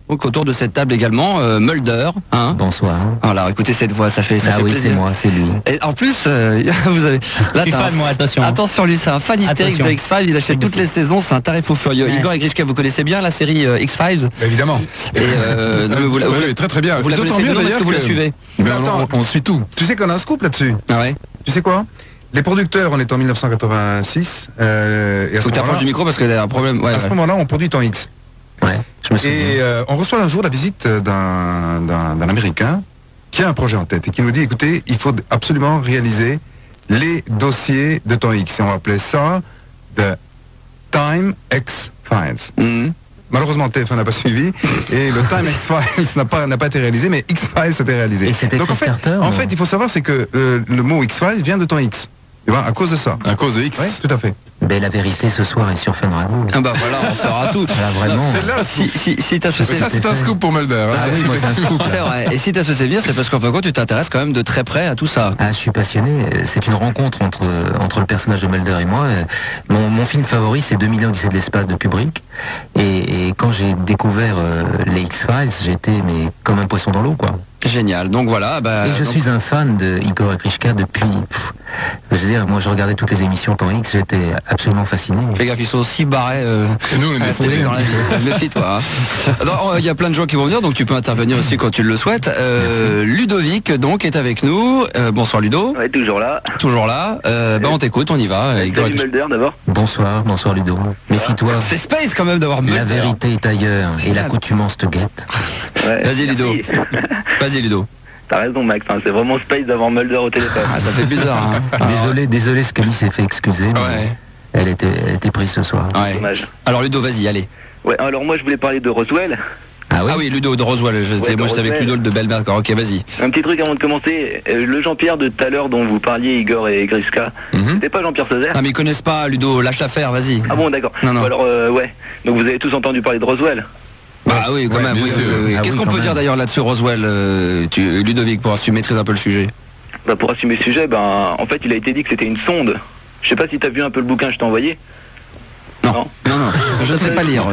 Donc autour de cette table également, Mulder. Hein. Bonsoir. Alors écoutez cette voix, ça fait oui, plaisir. C'est moi, c'est lui. Et en plus, vous avez... Là, je suis fan, moi, attention. Attention, lui, c'est un fan hystérique de X-Files, il achète toutes les saisons, c'est un tarif au furieux. Igor et Grishka, vous connaissez bien la série X-Files? Évidemment. Et oui, très très bien. Vous la connaissez mieux, est-ce que vous la suivez? On suit tout. Tu sais qu'on a un scoop là-dessus. Ah ouais? Tu sais quoi? Les producteurs, on est en 1986. Et à faut que tu approches du micro parce qu'il y a un problème. Ouais, à ce moment-là, on produit en X. Ouais, je me souviens. Et on reçoit un jour la visite d'un Américain qui a un projet en tête et qui nous dit, écoutez, il faut absolument réaliser les dossiers de temps X. Et on appelait ça The Time X-Files. Malheureusement, TF1 n'a pas suivi et le Time X-Files n'a pas été réalisé, mais X-Files a été réalisé. Et c'était donc en fait, il faut savoir, c'est que le mot X-Files vient de temps X. Tu vois, à cause de ça. À cause de X. Oui, tout à fait. Ben, la vérité ce soir est sur Fun Radio. Ah bah voilà, on saura tout. Là, vraiment. Si t'as associé... Ça, c'est un scoop pour Mulder. Ah oui, moi c'est un scoop. C'est vrai. Et si t'as associé bien, c'est parce qu'en fin de compte, tu t'intéresses quand même de très près à tout ça. Ah, je suis passionné. C'est une rencontre entre le personnage de Mulder et moi. Mon film favori, c'est 2000 ans d'Odyssée de l'espace de Kubrick. Et quand j'ai découvert les X-Files, j'étais comme un poisson dans l'eau, quoi. Génial. Donc voilà. Et je suis un fan de Igor et Grishka depuis... je veux dire, moi je regardais toutes les émissions temps X, j'étais absolument fasciné. Les gars, ils sont aussi barrés et nous, on est télé dans la vie. Méfie-toi. Il y a plein de gens qui vont venir, donc tu peux intervenir aussi quand tu le souhaites. Ludovic, donc, est avec nous. Bonsoir Ludo. Ouais, toujours là. Toujours là. On t'écoute, on y va. Salut Mulder d'abord. Bonsoir Ludo. Méfie-toi. C'est space quand même d'avoir Mulder. La vérité est ailleurs et l'accoutumance te guette. Ouais, vas-y Ludo. Vas-y Ludo. T'as raison Max, hein, c'est vraiment space d'avoir Mulder au téléphone. Ah, ça fait bizarre. Hein. Désolé, Scully s'est fait excuser. Ouais. Elle était prise ce soir. Ouais. Dommage. Alors Ludo, vas-y, allez. Ouais, alors moi je voulais parler de Roswell. Ah oui, Ludo de Roswell. Moi j'étais avec Ludo de Belberg. Ok, vas-y. Un petit truc avant de commencer. Le Jean-Pierre de tout à l'heure dont vous parliez, Igor et Grishka, c'était pas Jean-Pierre Sauzère? Ah mais ils connaissent pas Ludo, lâche l'affaire, vas-y. Ah bon, d'accord. Non. Alors ouais. Donc vous avez tous entendu parler de Roswell? Bah oui, quand même. Oui. Qu'est-ce qu'on peut dire d'ailleurs là-dessus, Roswell, Ludovic, pour tu maîtrises un peu le sujet? Bah pour assumer le sujet, en fait il a été dit que c'était une sonde. Je sais pas si t'as vu un peu le bouquin que je t'ai envoyé. Non. Je ne sais pas lire.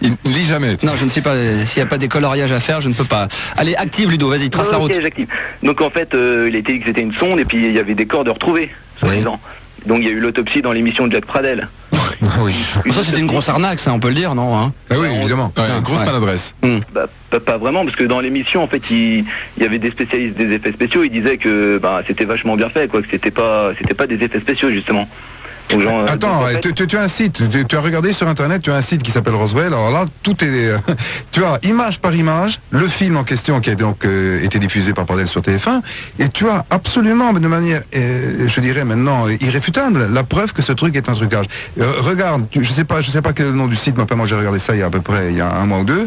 Il ne lit jamais. Non, je ne sais pas. S'il n'y a pas des coloriages à faire, je ne peux pas. Allez, active Ludo, vas-y, trace la route. Ok, j'active. Donc en fait, il a été dit que c'était une sonde et puis il y avait des corps de retrouvés, soi-disant. Donc il y a eu l'autopsie dans l'émission de Jack Pradel. Oui. Ça c'était une grosse arnaque, ça on peut le dire, non hein? Ah oui, évidemment. Grosse maladresse. Pas vraiment, parce que dans l'émission, en fait, il y avait des spécialistes des effets spéciaux, ils disaient que c'était vachement bien fait, quoi, que c'était pas des effets spéciaux, justement. Donc, genre, attends, tu as un site, tu as regardé sur internet, tu as un site qui s'appelle Roswell, alors là, tout est... tu as image par image, le film en question qui a donc été diffusé par Pradel sur TF1, et tu as absolument, de manière, je dirais maintenant, irréfutable, la preuve que ce truc est un trucage. Regarde, je sais pas quel est le nom du site, mais moi j'ai regardé ça il y a à peu près il y a un mois ou deux,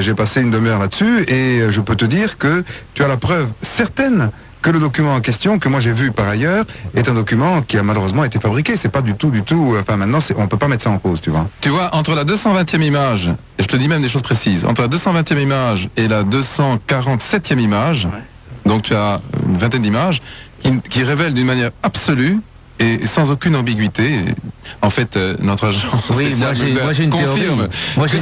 j'ai passé une demi-heure là-dessus, et je peux te dire que tu as la preuve certaine que le document en question, que moi j'ai vu par ailleurs, est un document qui a malheureusement été fabriqué. C'est pas du tout, enfin maintenant, on peut pas mettre ça en cause, tu vois. Tu vois, entre la 220e image, et je te dis même des choses précises, entre la 220e image et la 247e image, donc tu as une vingtaine d'images, qui révèlent d'une manière absolue, et sans aucune ambiguïté, en fait, notre agent... Oui, moi j'ai une théorie. Moi j'ai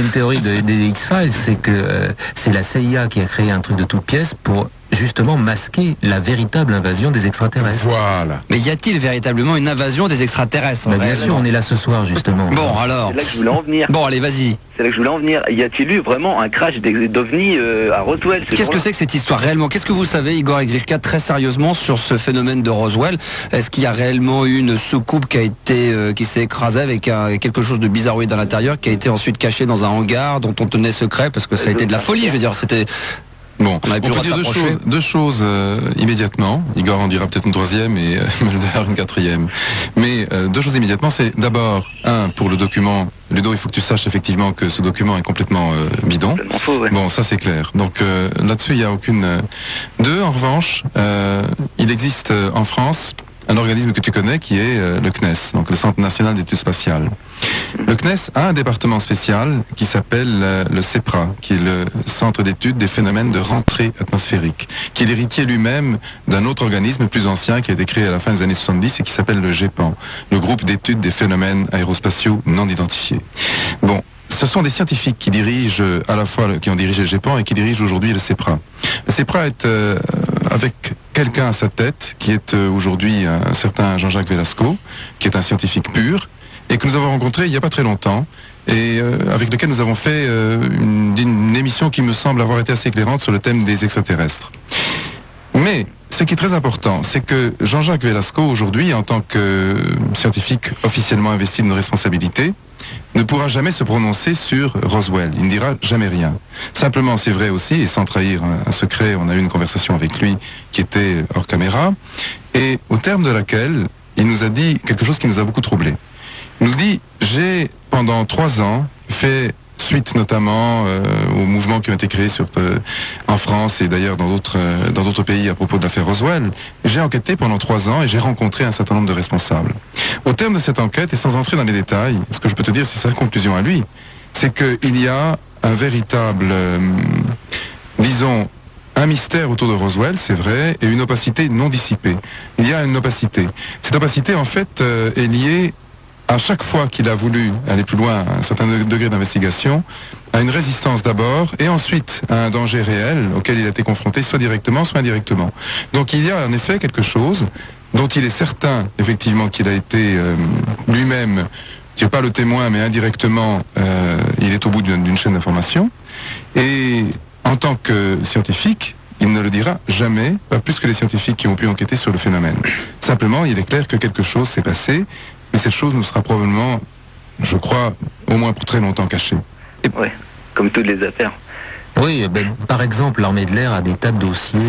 une théorie des X-Files, c'est que c'est la CIA qui a créé un truc de toutes pièces pour justement masquer la véritable invasion des extraterrestres. Voilà. Mais y a-t-il véritablement une invasion des extraterrestres? Bien sûr, on est là ce soir justement. Bon alors. C'est là que je voulais en venir. Bon allez, vas-y. C'est là que je voulais en venir. Y a-t-il eu vraiment un crash d'OVNI à Roswell? Qu'est-ce que c'est que cette histoire réellement? Qu'est-ce que vous savez, Igor et Grishka, très sérieusement sur ce phénomène de Roswell? Est-ce qu'il y a réellement eu une soucoupe qui s'est écrasée avec quelque chose de bizarroïde à l'intérieur, qui a été ensuite caché dans un hangar dont on tenait secret parce que ça a été de la folie, je veux dire, c'était... Bon, on peut dire deux choses immédiatement. Igor en dira peut-être une troisième et Mulder une quatrième. Mais deux choses immédiatement, c'est d'abord, pour le document, Ludo, il faut que tu saches effectivement que ce document est complètement bidon. Faux, ouais. Bon, ça c'est clair. Donc là-dessus, il n'y a aucune... Deux, en revanche, il existe en France un organisme que tu connais qui est le CNES, donc le Centre National d'Études Spatiales. Le CNES a un département spécial qui s'appelle le CEPRA, qui est le Centre d'études des phénomènes de rentrée atmosphérique, qui est l'héritier lui-même d'un autre organisme plus ancien qui a été créé à la fin des années 70 et qui s'appelle le GEPAN, le groupe d'études des phénomènes aérospatiaux non identifiés. Bon, ce sont des scientifiques qui dirigent à la fois, qui ont dirigé le GEPAN et qui dirigent aujourd'hui le CEPRA. Le CEPRA est avec quelqu'un à sa tête, qui est aujourd'hui un certain Jean-Jacques Velasco, qui est un scientifique pur, et que nous avons rencontré il n'y a pas très longtemps, et avec lequel nous avons fait une émission qui me semble avoir été assez éclairante sur le thème des extraterrestres. Mais ce qui est très important, c'est que Jean-Jacques Velasco, aujourd'hui, en tant que scientifique officiellement investi d'une responsabilité, ne pourra jamais se prononcer sur Roswell. Il ne dira jamais rien. Simplement, c'est vrai aussi, et sans trahir un secret, on a eu une conversation avec lui qui était hors caméra, et au terme de laquelle il nous a dit quelque chose qui nous a beaucoup troublés. Il nous dit, j'ai pendant 3 ans fait suite notamment aux mouvements qui ont été créés en France et d'ailleurs dans d'autres pays à propos de l'affaire Roswell. J'ai enquêté pendant 3 ans et j'ai rencontré un certain nombre de responsables. Au terme de cette enquête, et sans entrer dans les détails, ce que je peux te dire, c'est sa conclusion à lui, c'est qu'il y a un véritable, disons, un mystère autour de Roswell, c'est vrai, et une opacité non dissipée. Il y a une opacité. Cette opacité, en fait, est liée à chaque fois qu'il a voulu aller plus loin, à un certain degré d'investigation, à une résistance d'abord, et ensuite à un danger réel auquel il a été confronté, soit directement, soit indirectement. Donc il y a en effet quelque chose dont il est certain, effectivement, qu'il a été lui-même, je ne dis pas le témoin, mais indirectement, il est au bout d'une chaîne d'information. Et en tant que scientifique, il ne le dira jamais, pas plus que les scientifiques qui ont pu enquêter sur le phénomène. Simplement, il est clair que quelque chose s'est passé, mais cette chose nous sera probablement, je crois, au moins pour très longtemps cachée. Ouais, comme toutes les affaires. Oui, par exemple, l'armée de l'air a des tas de dossiers,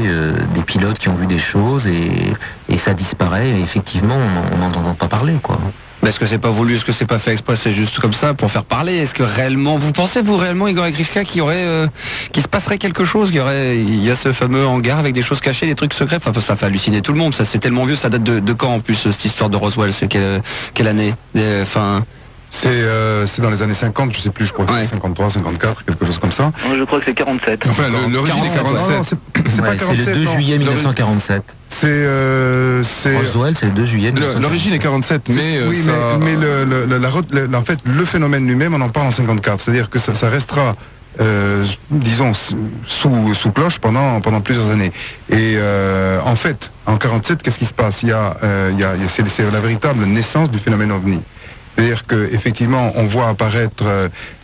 des pilotes qui ont vu des choses et ça disparaît. Et effectivement, on n'en entend pas parler, quoi. Est-ce que c'est pas voulu, est-ce que c'est pas fait exprès, c'est juste comme ça pour faire parler? Est-ce que réellement, vous pensez réellement, Igor Grishka, qu'il se passerait quelque chose, il y a ce fameux hangar avec des choses cachées, des trucs secrets? Enfin, ça fait halluciner tout le monde. Ça, c'est tellement vieux, ça date de quand en plus cette histoire de Roswell? C'est quelle année? C'est dans les années 50, je sais plus, je crois que c'est 53, 54, quelque chose comme ça. Je crois que c'est 47. Enfin, l'origine est 47. Non, c'est pas 47. C'est le 2 juillet 1947. C'est Roswell, c'est le 2 juillet 1947. L'origine est 47, mais oui, ça... mais en fait, le phénomène lui-même, on en parle en 54. C'est-à-dire que ça restera, disons, sous cloche pendant plusieurs années. Et en fait, en 47, qu'est-ce qui se passe? C'est la véritable naissance du phénomène OVNI. C'est-à-dire qu'effectivement, on voit apparaître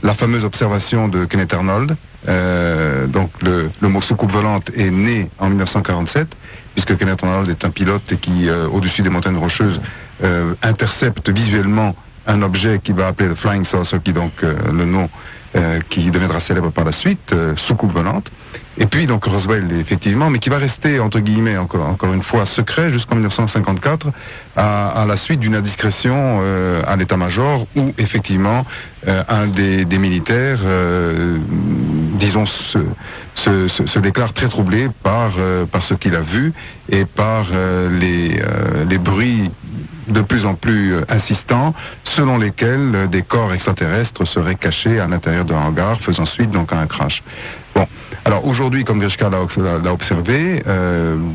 la fameuse observation de Kenneth Arnold. Donc le mot soucoupe volante est né en 1947, puisque Kenneth Arnold est un pilote qui, au-dessus des montagnes rocheuses, intercepte visuellement un objet qu'il va appeler le Flying Saucer, qui donc le nom qui deviendra célèbre par la suite, soucoupe volante. Et puis donc Roswell, effectivement, mais qui va rester, entre guillemets, encore une fois, secret jusqu'en 1954, à la suite d'une indiscrétion à l'état-major, où effectivement un des militaires, disons, se déclare très troublé par ce qu'il a vu et par les bruits de plus en plus insistants, selon lesquels des corps extraterrestres seraient cachés à l'intérieur d'un hangar, faisant suite donc à un crash. Bon, alors aujourd'hui, comme Grishka l'a observé,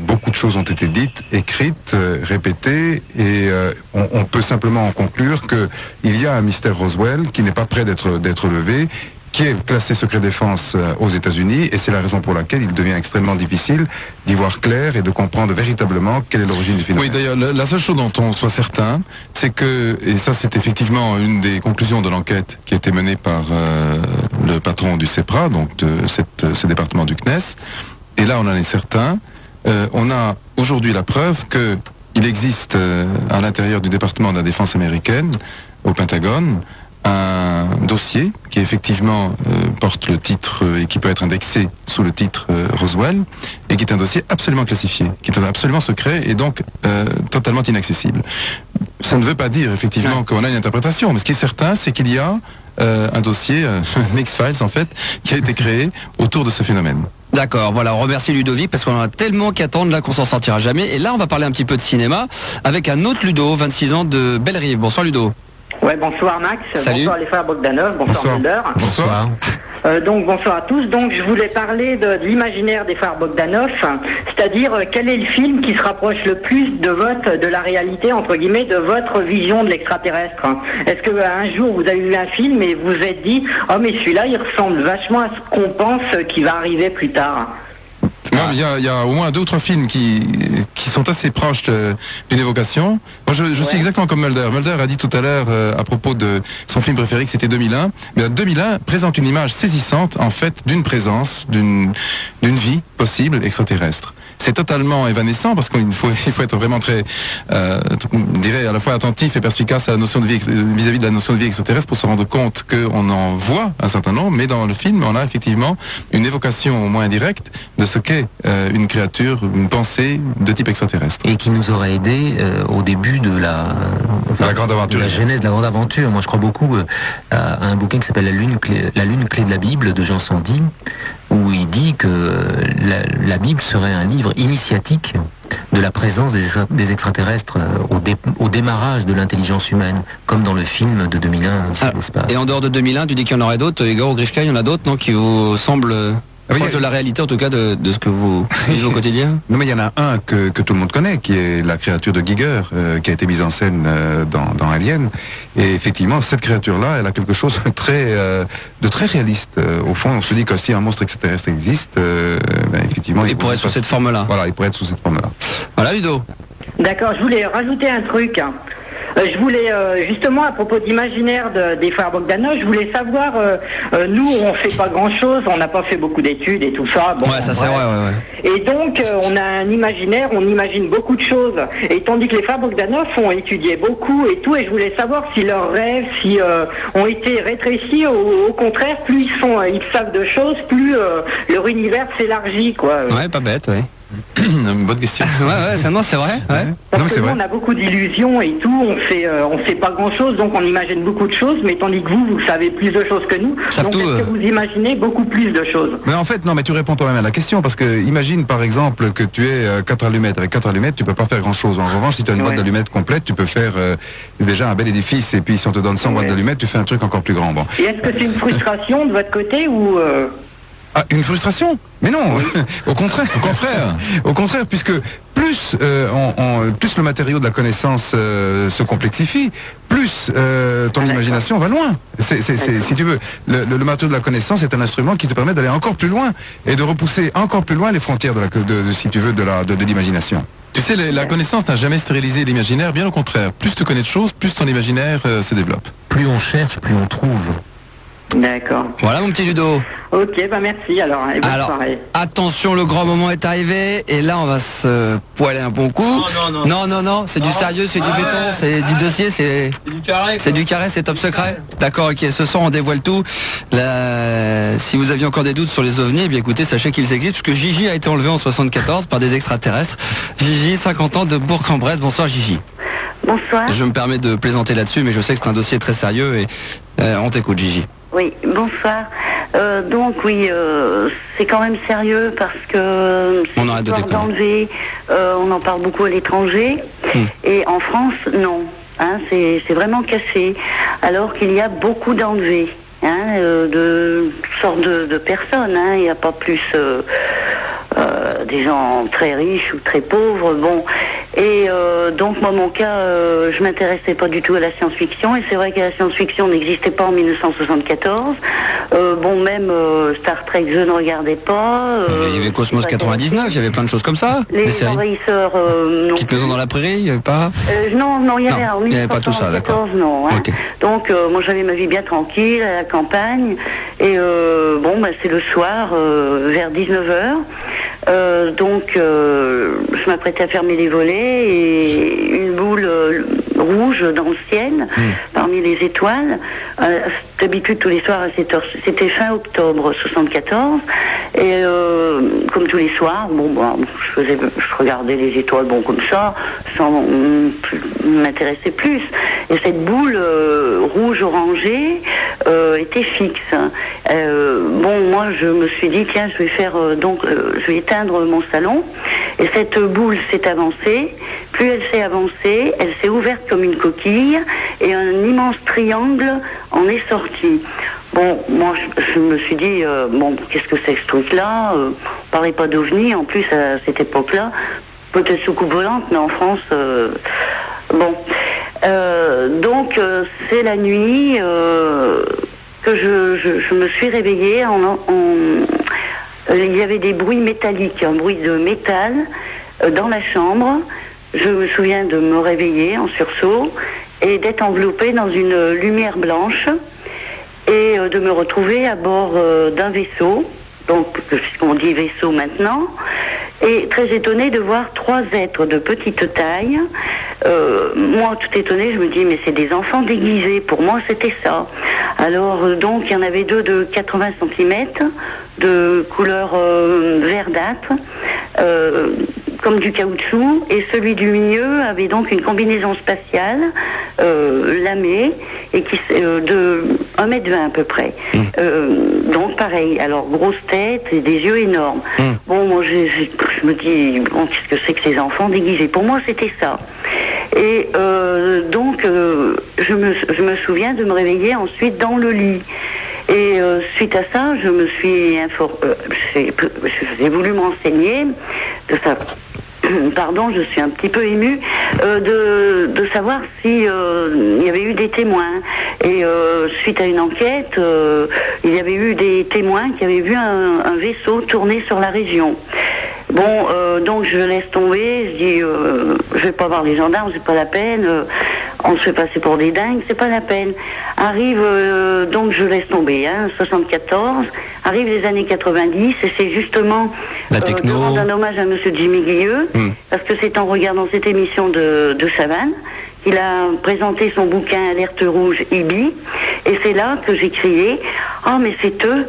beaucoup de choses ont été dites, écrites, répétées, et on peut simplement en conclure qu'il y a un mystère Roswell qui n'est pas prêt d'être levé, qui est classé secret défense aux États-Unis, et c'est la raison pour laquelle il devient extrêmement difficile d'y voir clair et de comprendre véritablement quelle est l'origine du phénomène. Oui, d'ailleurs, la seule chose dont on soit certain, c'est que, et ça c'est effectivement une des conclusions de l'enquête qui a été menée par le patron du CEPRA, donc de ce département du CNES, et là on en est certain, on a aujourd'hui la preuve qu'il existe à l'intérieur du département de la défense américaine, au Pentagone, un dossier qui effectivement porte le titre et qui peut être indexé sous le titre Roswell, et qui est un dossier absolument classifié, qui est absolument secret et donc totalement inaccessible. Ça ne veut pas dire effectivement qu'on a une interprétation, mais ce qui est certain, c'est qu'il y a un dossier, un X-Files en fait, qui a été créé autour de ce phénomène. D'accord, voilà, on remercie Ludovic parce qu'on en a tellement qu'à attendre là qu'on s'en sortira jamais. Et là, on va parler un petit peu de cinéma avec un autre Ludo, 26 ans de Bellerive. Bonsoir Ludo. Ouais, bonsoir Max, Salut. Bonsoir les frères Bogdanov, bonsoir Mulder. Bonsoir. Donc bonsoir à tous. Donc je voulais parler de l'imaginaire des frères Bogdanov, c'est-à-dire quel est le film qui se rapproche le plus de la réalité, entre guillemets, de votre vision de l'extraterrestre. Est-ce que un jour vous avez vu un film et vous vous êtes dit « Oh mais celui-là il ressemble vachement à ce qu'on pense qui va arriver plus tard ». Il y a au moins 2 ou 3 films qui sont assez proches d'une évocation. Moi, je suis exactement comme Mulder. Mulder a dit tout à l'heure à propos de son film préféré que c'était 2001. Mais 2001 présente une image saisissante, en fait, d'une présence, d'une vie possible extraterrestre. C'est totalement évanescent parce qu'il faut être vraiment très, je dirais, à la fois attentif et perspicace à la notion de vie vis-à-vis de la notion de vie extraterrestre pour se rendre compte qu'on en voit un certain nombre, mais dans le film, on a effectivement une évocation au moins indirecte de ce qu'est une créature, une pensée de type extraterrestre. Et qui nous aurait aidé au début de la grande aventure. De la genèse de la grande aventure. Moi, je crois beaucoup à un bouquin qui s'appelle La lune clé de la Bible de Jean Sandi, où il dit que la Bible serait un livre initiatique de la présence des extraterrestres au démarrage de l'intelligence humaine, comme dans le film de 2001, Odyssée de l'espace. Et en dehors de 2001, tu dis qu'il y en aurait d'autres, Igor Grishka, il y en a d'autres, non, qui vous semblent proches de la réalité, en tout cas de ce que vous vivez au quotidien? Non, mais il y en a un que tout le monde connaît, qui est la créature de Giger, qui a été mise en scène dans Alien. Et effectivement, cette créature-là, elle a quelque chose de très réaliste. Au fond, on se dit que si un monstre extraterrestre existe, effectivement... Il pourrait être sous cette forme-là. Voilà, il pourrait être sous cette forme-là. Voilà, Ludo. D'accord, je voulais rajouter un truc. Je voulais, justement, à propos d'imaginaire des frères Bogdanov, je voulais savoir, nous, on fait pas grand-chose, on n'a pas fait beaucoup d'études et tout ça. Bon, Ouais, ça c'est vrai, ouais. Et donc, on a un imaginaire, on imagine beaucoup de choses. Et tandis que les frères Bogdanov ont étudié beaucoup et tout, et je voulais savoir si leurs rêves, ont été rétrécis, au contraire, plus ils savent de choses, plus leur univers s'élargit, quoi. Ouais, pas bête, ouais. Bonne question. Non, c'est vrai. Ouais. Parce que nous, on a beaucoup d'illusions et tout, on fait pas grand chose, donc on imagine beaucoup de choses, mais tandis que vous savez plus de choses que nous, donc est-ce que vous imaginez beaucoup plus de choses? Mais en fait, non, mais tu réponds toi-même à la question, parce que imagine par exemple que tu aies 4 allumettes. Avec 4 allumettes, tu peux pas faire grand-chose. En revanche, si tu as une boîte d'allumettes complète, tu peux faire déjà un bel édifice, et puis si on te donne 100 boîtes d'allumettes, tu fais un truc encore plus grand. Bon. Et est-ce que c'est une frustration de votre côté ou... Ah, une frustration? Mais non, au contraire. Au contraire, puisque plus le matériau de la connaissance se complexifie, plus ton imagination va loin. Si tu veux, le matériau de la connaissance est un instrument qui te permet d'aller encore plus loin et de repousser encore plus loin les frontières si tu veux, de l'imagination. Tu sais, la connaissance n'a jamais stérilisé l'imaginaire, bien au contraire. Plus tu connais de choses, plus ton imaginaire se développe. Plus on cherche, plus on trouve. D'accord. Voilà mon petit Ludo. Ok, bah merci alors, et bonne soirée. Attention, le grand moment est arrivé, et là on va se poiler un bon coup. Non, c'est du sérieux, c'est du béton, c'est du dossier, c'est du carré. C'est du carré, c'est top secret. D'accord, ok, ce soir on dévoile tout. Si vous aviez encore des doutes sur les ovnis, eh bien écoutez, sachez qu'ils existent, puisque Gigi a été enlevé en 74 par des extraterrestres. Gigi, 50 ans, de Bourg-en-Bresse. Bonsoir Gigi. Bonsoir. Je me permets de plaisanter là-dessus, mais je sais que c'est un dossier très sérieux, et on t'écoute Gigi. Oui, bonsoir. Donc oui, c'est quand même sérieux parce que on arrête de d'enlever, on en parle beaucoup à l'étranger et en France, non. Hein, c'est vraiment cassé. Alors qu'il y a beaucoup d'enlevés, de toutes sortes de personnes. Hein, il n'y a pas plus des gens très riches ou très pauvres. Bon. Et donc moi mon cas, je m'intéressais pas du tout à la science-fiction, et c'est vrai que la science-fiction n'existait pas en 1974. Même Star Trek je ne regardais pas. Il y avait Cosmos 99, il y avait plein de choses comme ça. Les envahisseurs non. Petite maison dans la prairie, il n'y avait pas. Non, il y avait en 1974, il n'y avait pas tout ça, d'accord. Non. Hein. Okay. Donc moi j'avais ma vie bien tranquille à la campagne, et c'est le soir vers 19h. Donc je m'apprêtais à fermer les volets, et une boule rouge dans le ciel, parmi les étoiles. D'habitude tous les soirs à cette heure, c'était fin octobre 74, et comme tous les soirs, je regardais les étoiles, comme ça, sans m'intéresser plus. Et cette boule rouge orangée était fixe. Moi je me suis dit tiens, je vais faire je vais éteindre mon salon, et cette boule s'est avancée. Plus elle s'est avancée, elle s'est ouverte comme une coquille, et un immense triangle en est sorti. Bon, moi, je me suis dit, bon, qu'est-ce que c'est que ce truc-là On parlait pas d'OVNI, en plus, à cette époque-là. Peut-être soucoupe volante, mais en France, bon. Donc, c'est la nuit que je me suis réveillée. Il y avait des bruits métalliques, un bruit de métal dans la chambre. Je me souviens de me réveiller en sursaut et d'être enveloppée dans une lumière blanche et de me retrouver à bord d'un vaisseau, donc puisqu'on dit vaisseau maintenant, et très étonnée de voir 3 êtres de petite taille. Moi, tout étonnée, je me dis, mais c'est des enfants déguisés. Pour moi, c'était ça. Alors, donc, il y en avait 2 de 80 cm, de couleur verdâtre, comme du caoutchouc, et celui du milieu avait donc une combinaison spatiale lamée et de 1,20 m à peu près. Donc pareil, alors grosse tête et des yeux énormes. Bon, moi je me dis, bon, qu'est-ce que c'est que ces enfants déguisés? Pour moi c'était ça. Et donc je me souviens de me réveiller ensuite dans le lit. Et suite à ça, je me suis j'ai voulu me renseigner de ça. Pardon, je suis un petit peu émue de savoir si il y avait eu des témoins. Et suite à une enquête, il y avait eu des témoins qui avaient vu un vaisseau tourner sur la région. Bon, donc je laisse tomber, je dis, je vais pas voir les gendarmes, c'est pas la peine, on se fait passer pour des dingues, c'est pas la peine. Arrive, donc je laisse tomber, 74, arrive les années 90, et c'est justement la techno. De rendre un hommage à monsieur Jimmy Guilleux, parce que c'est en regardant cette émission de Chavannes qu'il a présenté son bouquin Alerte Rouge IBI, et c'est là que j'ai crié, ah mais c'est eux,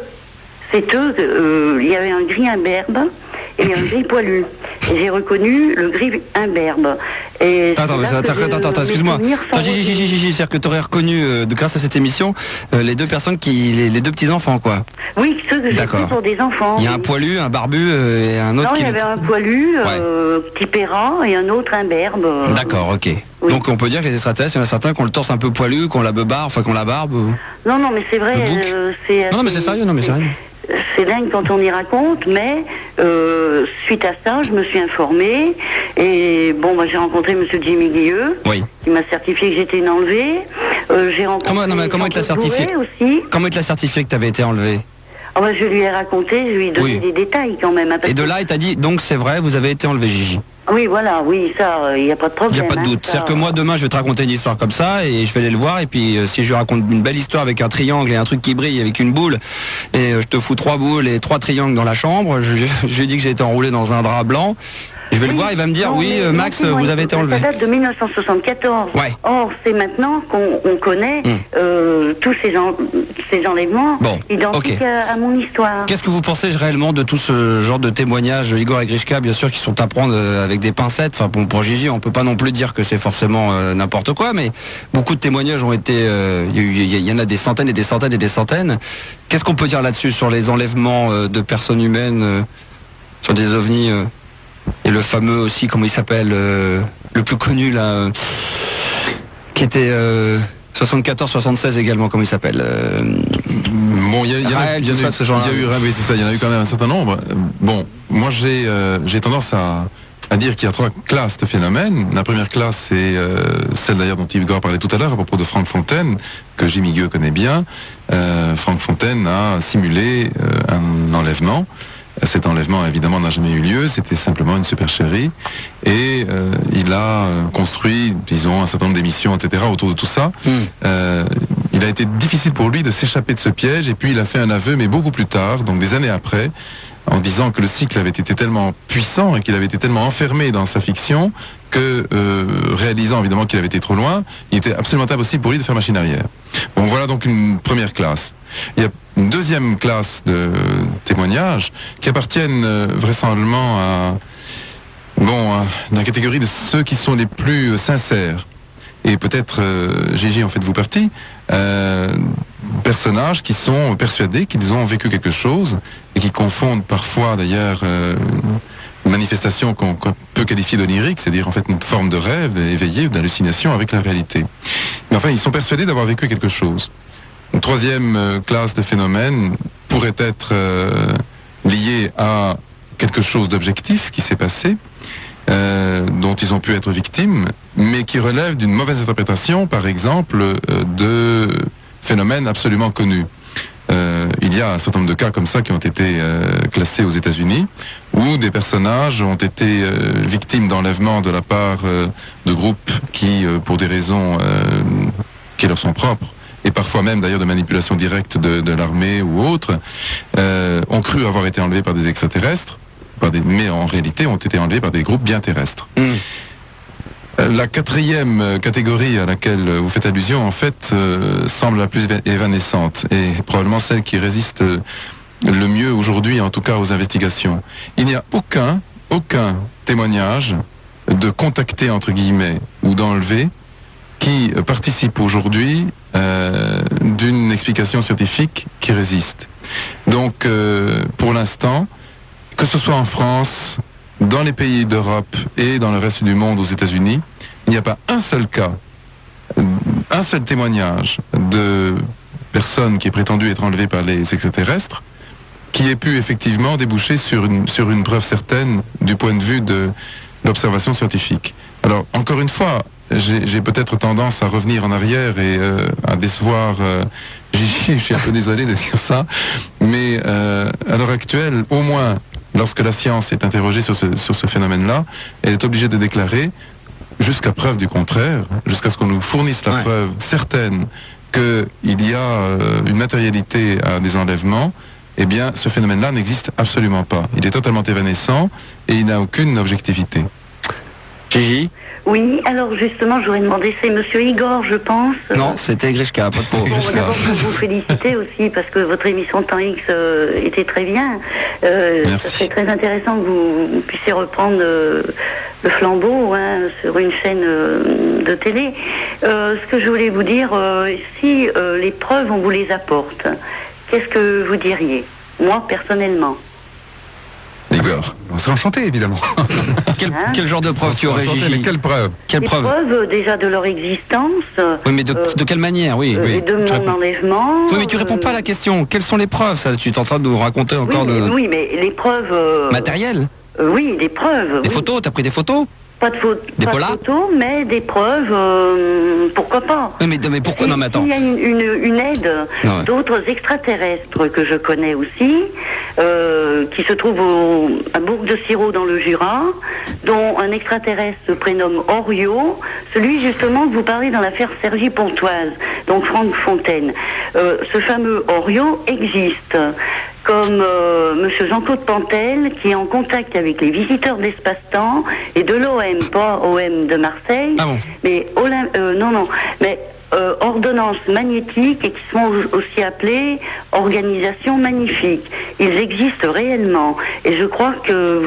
il y avait un gris imberbe, et un gris poilu. Et j'ai reconnu le gris imberbe. Et attends, excuse-moi. C'est-à-dire que tu aurais reconnu, grâce à cette émission, les 2 personnes les 2 petits-enfants, quoi. Oui, ceux que j'ai pris pour des enfants. Il y a un poilu, un barbu et un autre non, il y avait un poilu, petit pérat, et un autre imberbe. D'accord, ok. Oui. Donc on peut dire que les extraterrestres, il y en a certains qui ont le torse un peu poilu, qui ont la beubare, enfin qui ont la barbe. Non, mais c'est vrai. Non, mais c'est sérieux, c'est dingue quand on y raconte, mais suite à ça, je me suis informée et bon, j'ai rencontré monsieur Jimmy Guilleux, qui m'a certifié que j'étais une enlevée. J'ai rencontré comment il te l'a certifié aussi. Comment il te l'a certifié que tu avais été enlevée? Je lui ai raconté, je lui ai donné des détails quand même. Et de là, il t'a dit, donc c'est vrai, vous avez été enlevé, Gigi? Oui, voilà, ça, il n'y a pas de problème. Il n'y a pas de doute. C'est-à-dire que moi, demain, je vais te raconter une histoire comme ça, et je vais aller le voir, et puis si je raconte une belle histoire avec un triangle et un truc qui brille avec une boule, et je te fous 3 boules et 3 triangles dans la chambre, je lui ai dit que j'ai été enroulé dans un drap blanc, je vais le voir, il va me dire, Max, vous avez été enlevé. Ça date de 1974. Ouais. Or, c'est maintenant qu'on connaît tous ces enlèvements identiques à mon histoire. Qu'est-ce que vous pensez réellement de tout ce genre de témoignages, Igor et Grishka, bien sûr, qui sont à prendre avec des pincettes? Enfin, pour Gigi, on peut pas non plus dire que c'est forcément n'importe quoi, mais beaucoup de témoignages ont été... Il y en a des centaines et des centaines et des centaines. Qu'est-ce qu'on peut dire là-dessus, sur les enlèvements de personnes humaines, sur des ovnis et le fameux aussi, comment il s'appelle, le plus connu là, qui était 74-76 également, comment il s'appelle Bon, il y en a eu quand même un certain nombre. Bon, moi j'ai tendance à dire qu'il y a 3 classes de phénomènes. La première classe, c'est celle d'ailleurs dont Igor parlait tout à l'heure à propos de Franck Fontaine, que Jimmy Guilleux connaît bien. Franck Fontaine a simulé un enlèvement. Cet enlèvement, évidemment, n'a jamais eu lieu, c'était simplement une supercherie. Et il a construit, disons, un certain nombre d'émissions, etc., autour de tout ça. Il a été difficile pour lui de s'échapper de ce piège, et puis il a fait un aveu, mais beaucoup plus tard, donc des années après, en disant que le cycle avait été tellement puissant et qu'il avait été tellement enfermé dans sa fiction que, réalisant évidemment qu'il avait été trop loin, il était absolument impossible pour lui de faire machine arrière. Bon, voilà donc une première classe. Il y a une deuxième classe de témoignages qui appartiennent vraisemblablement à la catégorie de ceux qui sont les plus sincères. Et peut-être, Gigi en faites-vous partie, personnages qui sont persuadés qu'ils ont vécu quelque chose et qui confondent parfois d'ailleurs une manifestation qu'on peut qualifier d'onirique, c'est-à-dire en fait une forme de rêve éveillé ou d'hallucination avec la réalité. Mais enfin, ils sont persuadés d'avoir vécu quelque chose. Une troisième classe de phénomènes pourrait être liée à quelque chose d'objectif qui s'est passé, dont ils ont pu être victimes, mais qui relève d'une mauvaise interprétation, par exemple, de phénomènes absolument connus. Il y a un certain nombre de cas comme ça qui ont été classés aux États-Unis, où des personnages ont été victimes d'enlèvement de la part de groupes qui, pour des raisons qui leur sont propres, et parfois même d'ailleurs de manipulation directe de l'armée ou autre, ont cru avoir été enlevés par des extraterrestres, mais en réalité ont été enlevés par des groupes bien terrestres. La quatrième catégorie à laquelle vous faites allusion, en fait, semble la plus évanescente et probablement celle qui résiste le mieux aujourd'hui, en tout cas aux investigations. Il n'y a aucun témoignage de contacté, entre guillemets, ou d'enlevé qui participe aujourd'hui d'une explication scientifique qui résiste. Donc, pour l'instant, que ce soit en France, dans les pays d'Europe et dans le reste du monde aux États-Unis, il n'y a pas un seul cas, un seul témoignage de personnes qui est prétendu être enlevées par les extraterrestres qui ait pu effectivement déboucher sur une preuve certaine du point de vue de l'observation scientifique. Alors, encore une fois, j'ai peut-être tendance à revenir en arrière et à décevoir Gigi, je suis un peu désolé de dire ça, mais à l'heure actuelle, au moins, lorsque la science est interrogée sur ce phénomène-là, elle est obligée de déclarer, jusqu'à preuve du contraire, jusqu'à ce qu'on nous fournisse la preuve certaine qu'il y a une matérialité à des enlèvements, eh bien, ce phénomène-là n'existe absolument pas. Il est totalement évanescent et il n'a aucune objectivité. Gigi ? Oui, alors justement, j'aurais demandé, c'est Monsieur Igor, je pense. Non, c'était Grishka, pas de peau. Bon, d'abord, je vous féliciter aussi parce que votre émission Temps X était très bien. Ça serait très intéressant que vous puissiez reprendre le flambeau sur une chaîne de télé. Ce que je voulais vous dire, si les preuves, on vous les apporte, qu'est-ce que vous diriez? Moi, personnellement. Igor. On serait enchanté, évidemment. Quel genre de preuve tu aurais, Gigi? Mais quelle preuve? Quelle preuve? Preuves déjà de leur existence. Oui, mais de quelle manière, oui. Et de mon enlèvement. Oui, mais tu réponds pas à la question. Quelles sont les preuves? Ça, tu es en train de nous raconter encore Oui, mais les preuves... matérielles? Oui, des preuves. Des photos? T'as pris des photos? Pas de photos, mais des preuves, pourquoi pas. Oui, mais pourquoi? Non, mais attends. Il y a une aide d'autres extraterrestres que je connais aussi, qui se trouvent à Bourg-de-Sirot dans le Jura, dont un extraterrestre se prénomme Orio, celui justement que vous parlez dans l'affaire Sergi Pontoise, donc Franck Fontaine. Ce fameux Orio existe. Comme Monsieur Jean-Claude Pantel, qui est en contact avec les visiteurs d'espace-temps et de l'OM, pas OM de Marseille, mais ordonnances magnétiques et qui sont aussi appelées organisations magnifiques. Ils existent réellement et je crois que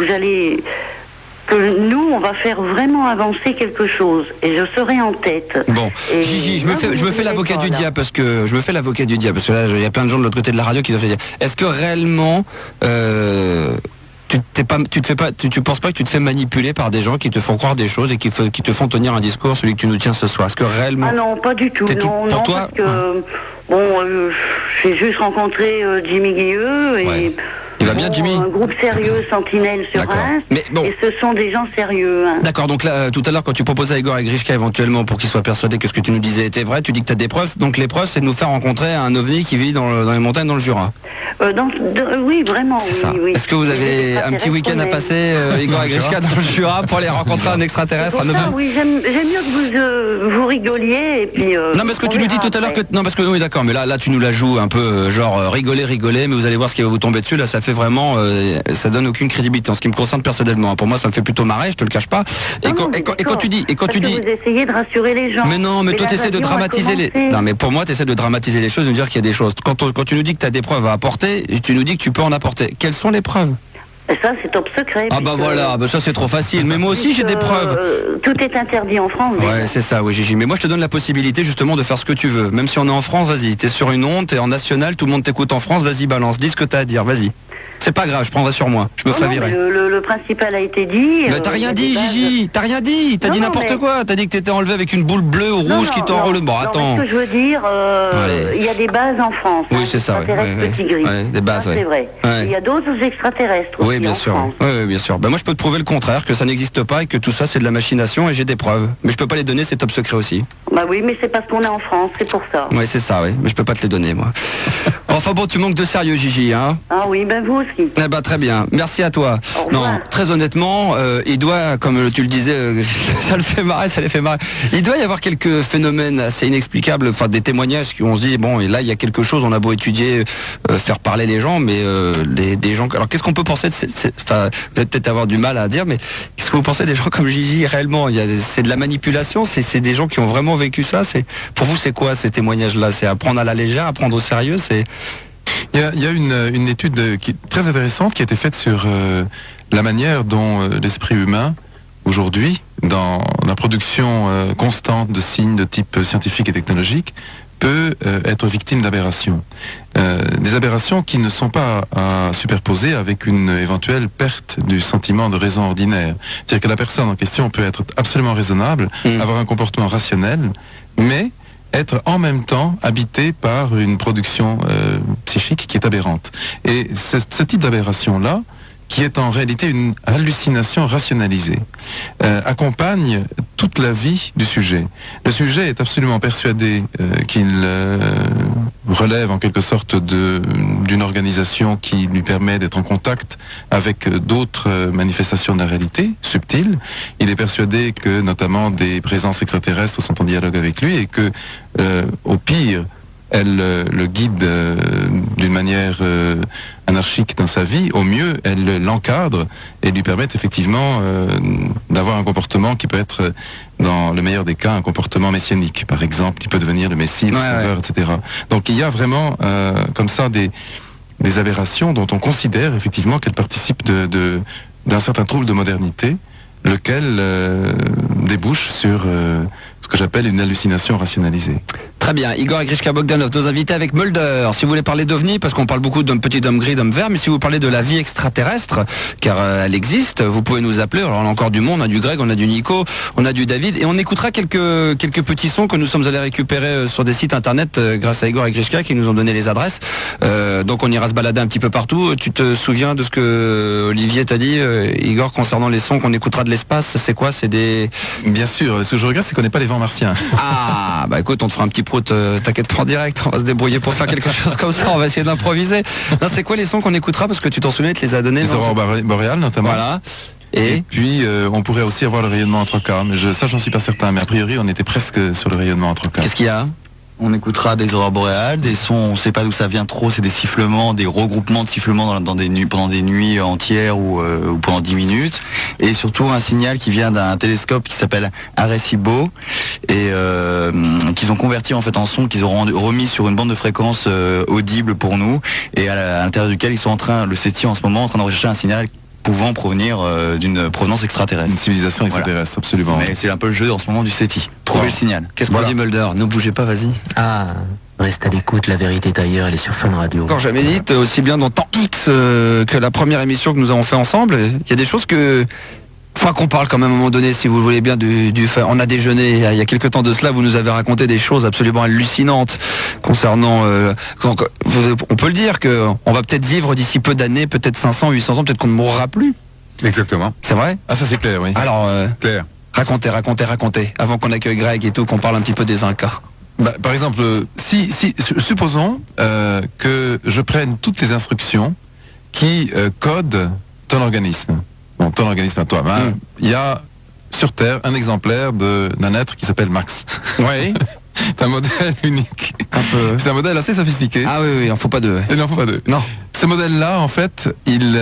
que nous, on va faire vraiment avancer quelque chose et je serai en tête. Bon, Gigi, je me fais l'avocat du diable parce que là, il y a plein de gens de l'autre côté de la radio qui doivent se dire, est-ce que réellement tu penses pas que tu te fais manipuler par des gens qui te font croire des choses et qui te font tenir un discours, celui que tu nous tiens ce soir? Est-ce que réellement... Ah non, pas du tout. Non, toi, parce que j'ai juste rencontré Jimmy Guilleux et... Il va bien, Jimmy? Un groupe sérieux, Sentinelle sur Reims, et ce sont des gens sérieux. D'accord, donc là, tout à l'heure, quand tu proposais à Igor et Grishka éventuellement pour qu'ils soient persuadés que ce que tu nous disais était vrai, tu dis que tu as des preuves, donc les preuves, c'est de nous faire rencontrer un ovni qui vit dans les montagnes dans le Jura. Oui, oui, oui. Est-ce que vous avez un petit week-end à passer, Igor et Grishka, dans le Jura pour aller rencontrer un extraterrestre? Oui, j'aime mieux que vous rigoliez, et puis... non, parce que tu nous dis tout à l'heure que... Non, parce que oui, d'accord, mais là, tu nous la joues un peu, genre, rigoler, mais vous allez voir ce qui va vous tomber dessus, là, ça fait vraiment, ça donne aucune crédibilité en ce qui me concerne personnellement. Pour moi, ça me fait plutôt marrer, je te le cache pas. Et quand tu dis, vous essayez de rassurer les gens. Mais non, mais toi, tu essaies de dramatiser les. Non, mais pour moi, tu essaies de dramatiser les choses, de dire qu'il y a des choses. Quand tu nous dis que tu as des preuves à apporter, tu nous dis que tu peux en apporter. Quelles sont les preuves? Et ça, c'est top secret. Ah bah voilà, ça c'est trop facile. Mais moi aussi j'ai des preuves. Tout est interdit en France. Ouais, c'est ça, oui, Gigi. Mais moi je te donne la possibilité justement de faire ce que tu veux. Même si on est en France, vas-y. T'es sur une onde, t'es en national, tout le monde t'écoute en France, vas-y, balance. Dis ce que t'as à dire, vas-y. C'est pas grave, je prendrai sur moi. Je me ferai virer. Le principal a été dit. Mais t'as rien dit, Gigi. T'as rien dit. T'as dit n'importe quoi. T'as dit que t'étais enlevé avec une boule bleue ou rouge qui t'enroule. Bon, attends. Ce que je veux dire, il y a des bases en France. Oui, c'est ça. Petit gris. Des bases, c'est vrai. Il y a d'autres extraterrestres. Oui, bien sûr. Oui, bien sûr. Ben, moi, je peux te prouver le contraire, que ça n'existe pas et que tout ça, c'est de la machination et j'ai des preuves. Mais je peux pas les donner, c'est top secret aussi. Bah oui, mais c'est parce qu'on est en France, c'est pour ça. Oui, c'est ça, oui. Mais je peux pas te les donner, moi. Enfin bon, tu manques de sérieux, Gigi, hein. Ah oui, ben vous aussi. Eh ben très bien. Merci à toi. Non, très honnêtement, il doit, comme tu le disais, ça le fait marrer, ça les fait marrer. Il doit y avoir quelques phénomènes assez inexplicables, enfin des témoignages qui on se dit bon, et là il y a quelque chose. On a beau étudier, faire parler les gens, mais des gens. Alors qu'est-ce qu'on peut penser de enfin, vous allez peut-être avoir du mal à dire, mais qu'est-ce que vous pensez des gens comme Gigi réellement? C'est de la manipulation. C'est des gens qui ont vraiment vécu ça. Pour vous, c'est quoi ces témoignages-là? C'est à prendre à la légère, à prendre au sérieux? Il y a une étude très intéressante qui a été faite sur la manière dont l'esprit humain, aujourd'hui, dans la production constante de signes de type scientifique et technologique, peut être victime d'aberrations. Des aberrations qui ne sont pas à superposer avec une éventuelle perte du sentiment de raison ordinaire. C'est-à-dire que la personne en question peut être absolument raisonnable, avoir un comportement rationnel, mais être en même temps habité par une production psychique qui est aberrante. Et ce type d'aberration-là, qui est en réalité une hallucination rationalisée, accompagne toute la vie du sujet. Le sujet est absolument persuadé qu'il relève en quelque sorte d'une organisation qui lui permet d'être en contact avec d'autres manifestations de la réalité, subtiles. Il est persuadé que notamment des présences extraterrestres sont en dialogue avec lui et que, au pire, elle le guide d'une manière anarchique dans sa vie. Au mieux, elle l'encadre et lui permet effectivement d'avoir un comportement qui peut être, dans le meilleur des cas, un comportement messianique. Par exemple, qui peut devenir le Messie, le Sauveur, etc. Donc il y a vraiment comme ça des aberrations dont on considère effectivement qu'elles participent d'un certain trouble de modernité, lequel débouche sur ce que j'appelle une hallucination rationalisée. Très bien, Igor et Grishka Bogdanov, nos invités avec Mulder. Si vous voulez parler d'OVNI, parce qu'on parle beaucoup d'hommes petits, d'hommes gris, d'hommes verts, mais si vous parlez de la vie extraterrestre, car elle existe, vous pouvez nous appeler. Alors on a encore du monde, on a du Greg, on a du Nico, on a du David, et on écoutera quelques petits sons que nous sommes allés récupérer sur des sites internet grâce à Igor et Grishka qui nous ont donné les adresses. Donc on ira se balader un petit peu partout. Tu te souviens de ce que Olivier t'a dit, Igor, concernant les sons qu'on écoutera de l'espace? C'est quoi? C'est des... Bien sûr, ce que je regrette, c'est qu'on n'est pas les vents martiens. Ah, bah écoute, on te fera un petit prout, t'inquiète pas, en direct, on va se débrouiller pour faire quelque chose comme ça, on va essayer d'improviser. Non, c'est quoi les sons qu'on écoutera, parce que tu t'en souviens, tu les as donnés? Les aurores boréales notamment. Voilà. Et puis on pourrait aussi avoir le rayonnement en 3K, mais ça j'en suis pas certain, mais a priori on était presque sur le rayonnement en 3K. Qu'est-ce qu'il y a? On écoutera des aurores boréales, des sons, on ne sait pas d'où ça vient trop, c'est des sifflements, des regroupements de sifflements dans des nuits, pendant des nuits entières ou pendant 10 minutes. Et surtout un signal qui vient d'un télescope qui s'appelle Arecibo et qu'ils ont converti en fait en son, qu'ils auront remis sur une bande de fréquence audible pour nous et à l'intérieur duquel ils sont le SETI en ce moment en train de rechercher un signal pouvant provenir d'une provenance extraterrestre. Une civilisation extraterrestre, absolument. Mais c'est un peu le jeu en ce moment du SETI. Trouver le signal. Qu'est-ce qu'on dit, Mulder? Ne bougez pas, vas-y. Ah, reste à l'écoute, la vérité est ailleurs, elle est sur Fun Radio. Encore jamais dit, aussi bien dans Temps X que la première émission que nous avons fait ensemble. Il y a des choses que... Enfin qu'on parle quand même à un moment donné, si vous voulez bien, du fait. On a déjeuné il y a quelques temps de cela, vous nous avez raconté des choses absolument hallucinantes concernant... on peut le dire qu'on va peut-être vivre d'ici peu d'années, peut-être 500, 800 ans, peut-être qu'on ne mourra plus. Exactement. C'est vrai? Ah ça c'est clair, oui. Alors, Clair. racontez, avant qu'on accueille Greg et tout, qu'on parle un petit peu des Incas. Bah, par exemple, supposons que je prenne toutes les instructions qui codent ton organisme. Bon, ton organisme à toi. Il y a sur Terre un exemplaire d'un être qui s'appelle Max. Oui. C'est un modèle unique. peu. C'est un modèle assez sophistiqué. Ah oui, il n'en faut pas deux. Il n'en faut pas deux. Non. Ce modèle-là, en fait, il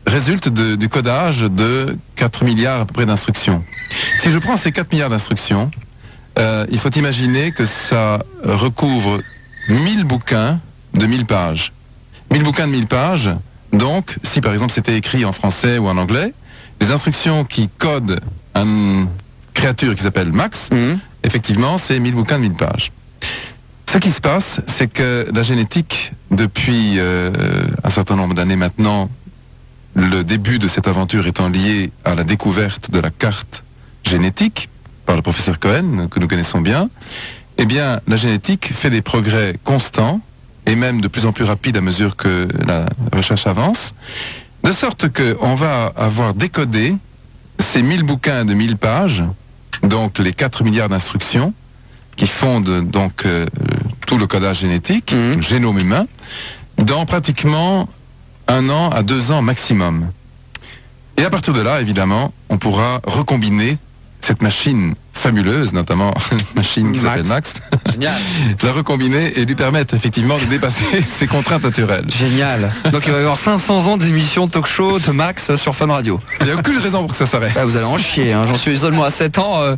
résulte du codage de 4 milliards à peu près d'instructions. Si je prends ces 4 milliards d'instructions, il faut imaginer que ça recouvre 1000 bouquins de 1000 pages. 1000 bouquins de 1000 pages. Donc, si par exemple c'était écrit en français ou en anglais, les instructions qui codent une créature qui s'appelle Max, effectivement, c'est 1000 bouquins de 1000 pages. Ce qui se passe, c'est que la génétique, depuis un certain nombre d'années maintenant, le début de cette aventure étant lié à la découverte de la carte génétique par le professeur Cohen, que nous connaissons bien, eh bien, la génétique fait des progrès constants et même de plus en plus rapides à mesure que la recherche avance, de sorte qu'on va avoir décodé ces 1000 bouquins de 1000 pages, donc les 4 milliards d'instructions, qui fondent donc tout le codage génétique, le génome humain, dans pratiquement 1 an à 2 ans maximum. Et à partir de là, évidemment, on pourra recombiner cette machine fabuleuse, notamment une machine qui s'appelle Max, la recombiner et lui permettre effectivement de dépasser ses contraintes naturelles. Génial. Donc il va y avoir 500 ans d'émissions talk-show de Max sur Fun Radio. Il n'y a aucune raison pour que ça s'arrête. Ah, vous allez en chier, hein. J'en suis seulement à 7 ans.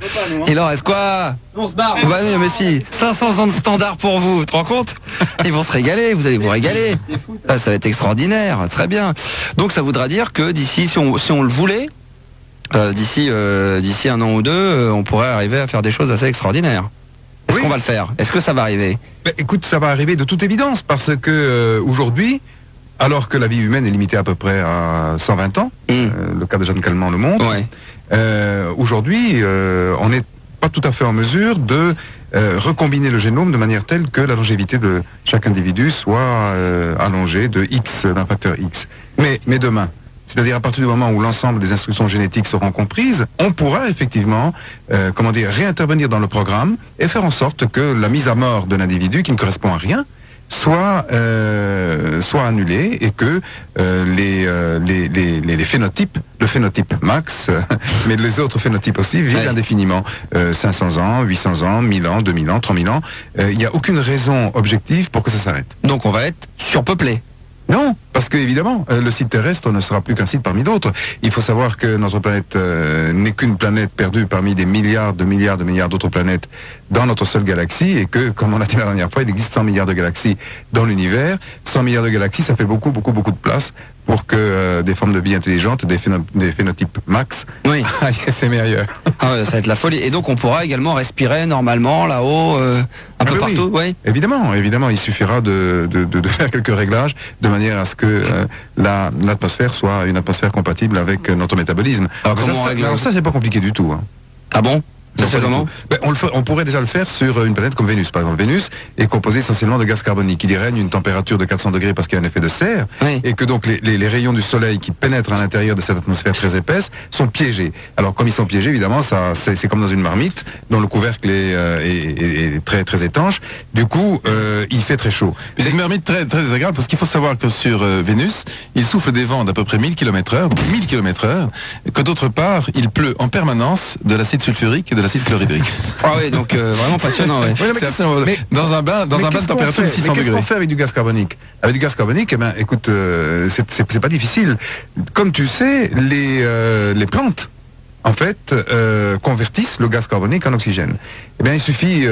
Il en reste quoi? On se barre. Bah non, mais si, 500 ans de standard pour vous, tu te rends compte? Ils vont se régaler, vous allez vous régaler. Ah, ça va être extraordinaire, très bien. Donc ça voudra dire que d'ici, si on le voulait, d'ici 1 an ou 2, on pourrait arriver à faire des choses assez extraordinaires. Est-ce qu'on va le faire? Est-ce que ça va arriver? Écoute, ça va arriver de toute évidence, parce que aujourd'hui, alors que la vie humaine est limitée à peu près à 120 ans, le cas de Jeanne Calment le montre, aujourd'hui, on n'est pas tout à fait en mesure de recombiner le génome de manière telle que la longévité de chaque individu soit allongée de X, d'un facteur X. Mais demain, c'est-à-dire à partir du moment où l'ensemble des instructions génétiques seront comprises, on pourra effectivement, réintervenir dans le programme et faire en sorte que la mise à mort de l'individu, qui ne correspond à rien, soit annulée et que les phénotypes, le phénotype Max, mais les autres phénotypes aussi, vivent indéfiniment. 500 ans, 800 ans, 1000 ans, 2000 ans, 3000 ans. Il n'y a aucune raison objective pour que ça s'arrête. Donc on va être surpeuplé. Non, parce que évidemment, le site terrestre ne sera plus qu'un site parmi d'autres. Il faut savoir que notre planète n'est qu'une planète perdue parmi des milliards d'autres planètes dans notre seule galaxie, et que, comme on l'a dit la dernière fois, il existe 100 milliards de galaxies dans l'univers. 100 milliards de galaxies, ça fait beaucoup de place pour que des formes de vie intelligentes, des phénotypes Max, c'est meilleur. Ah ouais, ça va être la folie. Et donc on pourra également respirer normalement là-haut, un peu partout, oui. Évidemment, il suffira de faire quelques réglages de manière à ce que l'atmosphère soit une atmosphère compatible avec notre métabolisme. Alors ça c'est pas compliqué du tout. Hein. Ah bon? Ça se fait comment? On pourrait déjà le faire sur une planète comme Vénus. Par exemple, Vénus est composée essentiellement de gaz carbonique. Il y règne une température de 400 degrés parce qu'il y a un effet de serre, et que donc les rayons du soleil qui pénètrent à l'intérieur de cette atmosphère très épaisse sont piégés. Alors comme ils sont piégés, évidemment, c'est comme dans une marmite dont le couvercle est très très étanche. Du coup, il fait très chaud. C'est une marmite très très désagréable, parce qu'il faut savoir que sur Vénus, il souffle des vents d'à peu près 1000 km/h, donc 1000 km/h, que d'autre part, il pleut en permanence de l'acide sulfurique et de l'acide chlorhydrique. Ah oui, donc vraiment passionnant. Dans un bain de température de 600 degrés. Qu'est-ce qu'on fait avec du gaz carbonique? Avec du gaz carbonique, eh ben, écoute, c'est pas difficile. Comme tu sais, les plantes, en fait, convertissent le gaz carbonique en oxygène. Eh bien, il suffit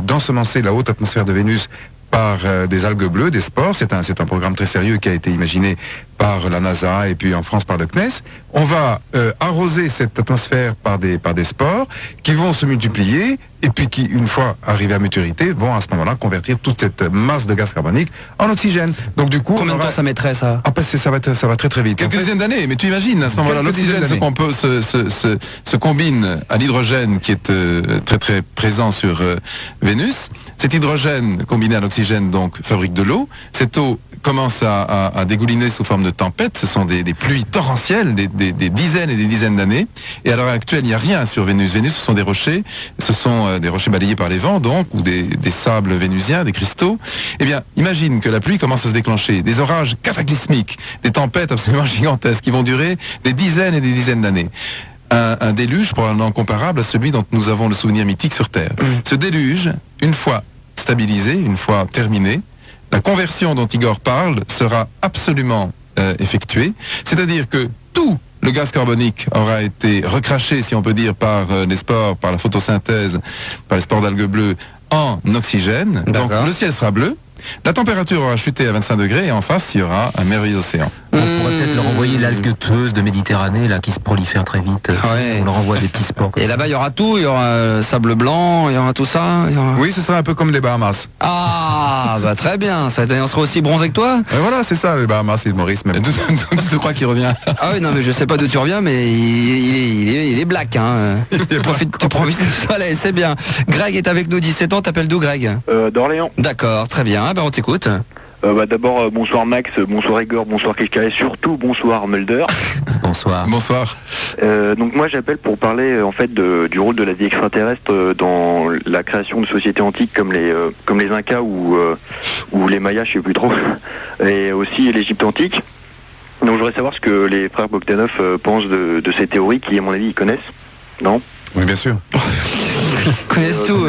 d'ensemencer la haute atmosphère de Vénus par des algues bleues, des spores. C'est un programme très sérieux qui a été imaginé par la NASA et puis en France par le CNES. On va arroser cette atmosphère par des spores qui vont se multiplier et puis qui, une fois arrivés à maturité, vont à ce moment-là convertir toute cette masse de gaz carbonique en oxygène. Donc du coup, combien de temps ça mettrait ça? Ça va très très vite. Quelques dizaines d'années, mais tu imagines à ce moment-là, l'oxygène se combine à l'hydrogène qui est très très présent sur Vénus. Cet hydrogène combiné à l'oxygène donc fabrique de l'eau. Cette eau commence à dégouliner sous forme de tempête. Ce sont des pluies torrentielles, des dizaines et des dizaines d'années. Et à l'heure actuelle, il n'y a rien sur Vénus. Vénus, ce sont des rochers. Ce sont des rochers balayés par les vents, donc, ou des sables vénusiens, des cristaux. Eh bien, imagine que la pluie commence à se déclencher. Des orages cataclysmiques, des tempêtes absolument gigantesques qui vont durer des dizaines et des dizaines d'années. Un déluge probablement comparable à celui dont nous avons le souvenir mythique sur Terre. Ce déluge, une fois stabilisé, une fois terminé, la conversion dont Igor parle sera absolument effectuée. C'est-à-dire que tout le gaz carbonique aura été recraché, si on peut dire, par les spores, par la photosynthèse, par les spores d'algues bleues, en oxygène. Donc le ciel sera bleu. La température aura chuté à 25 degrés et en face, il y aura un merveilleux océan. On pourrait peut-être leur envoyer l'algue tueuse de Méditerranée, là, qui se prolifère très vite. Ouais. On leur envoie des petits sports. Et là-bas, il y aura tout, il y aura sable blanc, il y aura tout ça. Oui, ce sera un peu comme les Bahamas. Ah, bah très bien, on sera aussi bronzé que toi. Et voilà, c'est ça, les Bahamas et le Maurice. Même. Et d'où tu crois qu'il revient? Ah oui, non, mais je sais pas d'où tu reviens, mais il est black, hein. Tu profites du soleil, c'est bien. Greg est avec nous, 17 ans, t'appelles d'où, Greg? D'Orléans. D'accord, très bien, on t'écoute. D'abord, bonsoir Max, bonsoir Igor, bonsoir Krishka et surtout bonsoir Mulder. Bonsoir. Bonsoir. Donc moi j'appelle pour parler en fait du rôle de la vie extraterrestre dans la création de sociétés antiques comme les Incas ou les Mayas, je sais plus trop, et aussi l'Égypte antique. Donc je voudrais savoir ce que les frères Bogdanov pensent de ces théories qui, à mon avis, ils connaissent. Non? Oui, bien sûr. Ils connaissent tout.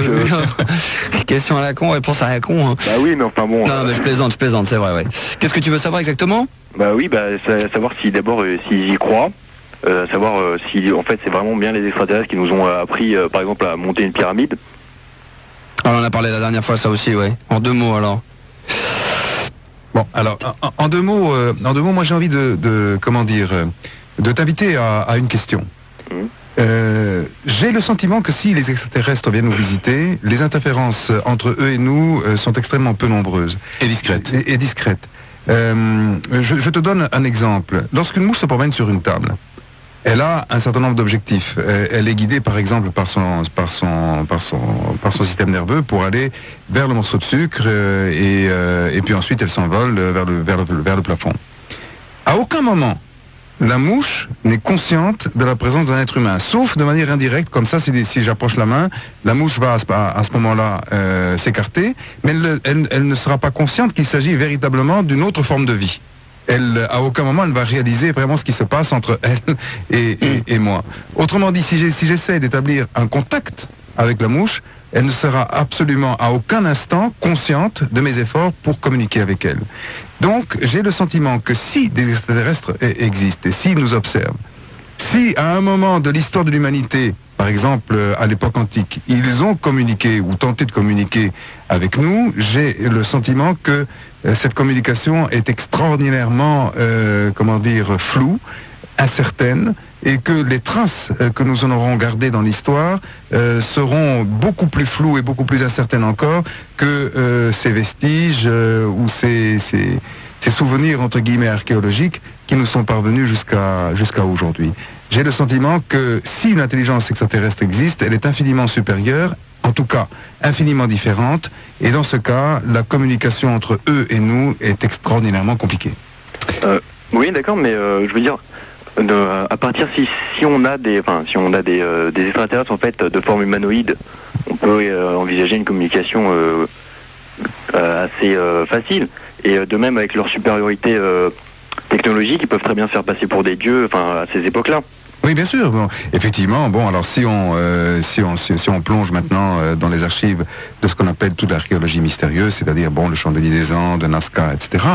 Question à la con, réponse à la con. Hein. Bah oui, mais enfin bon... Non, mais je plaisante, c'est vrai, ouais. Qu'est-ce que tu veux savoir exactement? Bah oui, savoir si d'abord s'ils y croient, savoir si en fait c'est vraiment bien les extraterrestres qui nous ont appris par exemple à monter une pyramide. Alors, on en a parlé la dernière fois, ça aussi, ouais. En 2 mots alors. Bon, alors, en deux mots, moi j'ai envie de t'inviter à une question. J'ai le sentiment que si les extraterrestres viennent nous visiter, les interférences entre eux et nous sont extrêmement peu nombreuses. Et discrètes. Et discrètes. Je te donne un exemple. Lorsqu'une mouche se promène sur une table, elle a un certain nombre d'objectifs. Elle est guidée par exemple par son système nerveux pour aller vers le morceau de sucre et puis ensuite elle s'envole vers le plafond. À aucun moment, la mouche n'est consciente de la présence d'un être humain, sauf de manière indirecte, comme ça, si j'approche la main, la mouche va à ce moment-là s'écarter, mais elle ne sera pas consciente qu'il s'agit véritablement d'une autre forme de vie. À aucun moment, elle va réaliser vraiment ce qui se passe entre elle et moi. Autrement dit, si j'essaie d'établir un contact avec la mouche, elle ne sera absolument à aucun instant consciente de mes efforts pour communiquer avec elle. Donc, j'ai le sentiment que si des extraterrestres existent et s'ils nous observent, si à un moment de l'histoire de l'humanité, par exemple à l'époque antique, ils ont communiqué ou tenté de communiquer avec nous, j'ai le sentiment que cette communication est extraordinairement, floue, incertaine, et que les traces que nous en aurons gardées dans l'histoire seront beaucoup plus floues et beaucoup plus incertaines encore que ces vestiges ou ces souvenirs entre guillemets archéologiques qui nous sont parvenus jusqu'à aujourd'hui. J'ai le sentiment que si une intelligence extraterrestre existe, elle est infiniment supérieure, en tout cas infiniment différente, et dans ce cas, la communication entre eux et nous est extraordinairement compliquée. Oui, d'accord, mais je veux dire, à partir si on a des extraterrestres en fait de forme humanoïde, on peut envisager une communication assez facile. Et de même avec leur supériorité technologique, ils peuvent très bien se faire passer pour des dieux, à ces époques-là. Oui, bien sûr. Bon, effectivement, alors si on plonge maintenant dans les archives de ce qu'on appelle toute l'archéologie mystérieuse, c'est-à-dire le Chandelier des Andes, Nazca, etc.,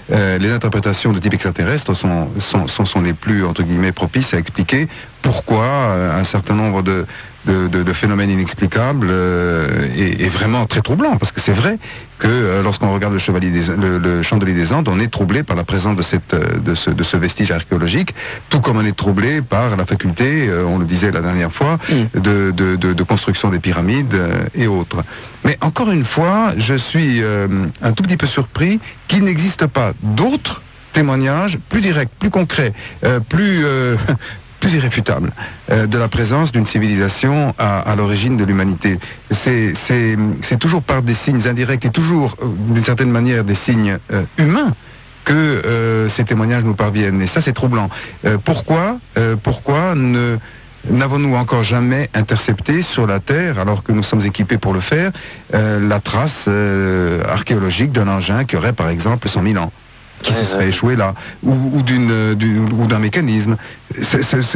les interprétations de type extraterrestre sont les plus, entre guillemets, propices à expliquer pourquoi un certain nombre de phénomènes inexplicables est vraiment très troublant, parce que c'est vrai que lorsqu'on regarde le Chandelier des Andes, on est troublé par la présence de ce vestige archéologique, tout comme on est troublé par la faculté, on le disait la dernière fois, de construction des pyramides et autres. Mais encore une fois, je suis un tout petit peu surpris qu'il n'existe pas d'autres témoignages plus directs, plus concrets, plus irréfutable de la présence d'une civilisation à l'origine de l'humanité. C'est toujours par des signes indirects et toujours d'une certaine manière des signes humains que ces témoignages nous parviennent. Et ça, c'est troublant. Pourquoi n'avons-nous encore jamais intercepté sur la Terre, alors que nous sommes équipés pour le faire, la trace archéologique d'un engin qui aurait par exemple 100 000 ans qui se serait échoué là, ou d'un mécanisme.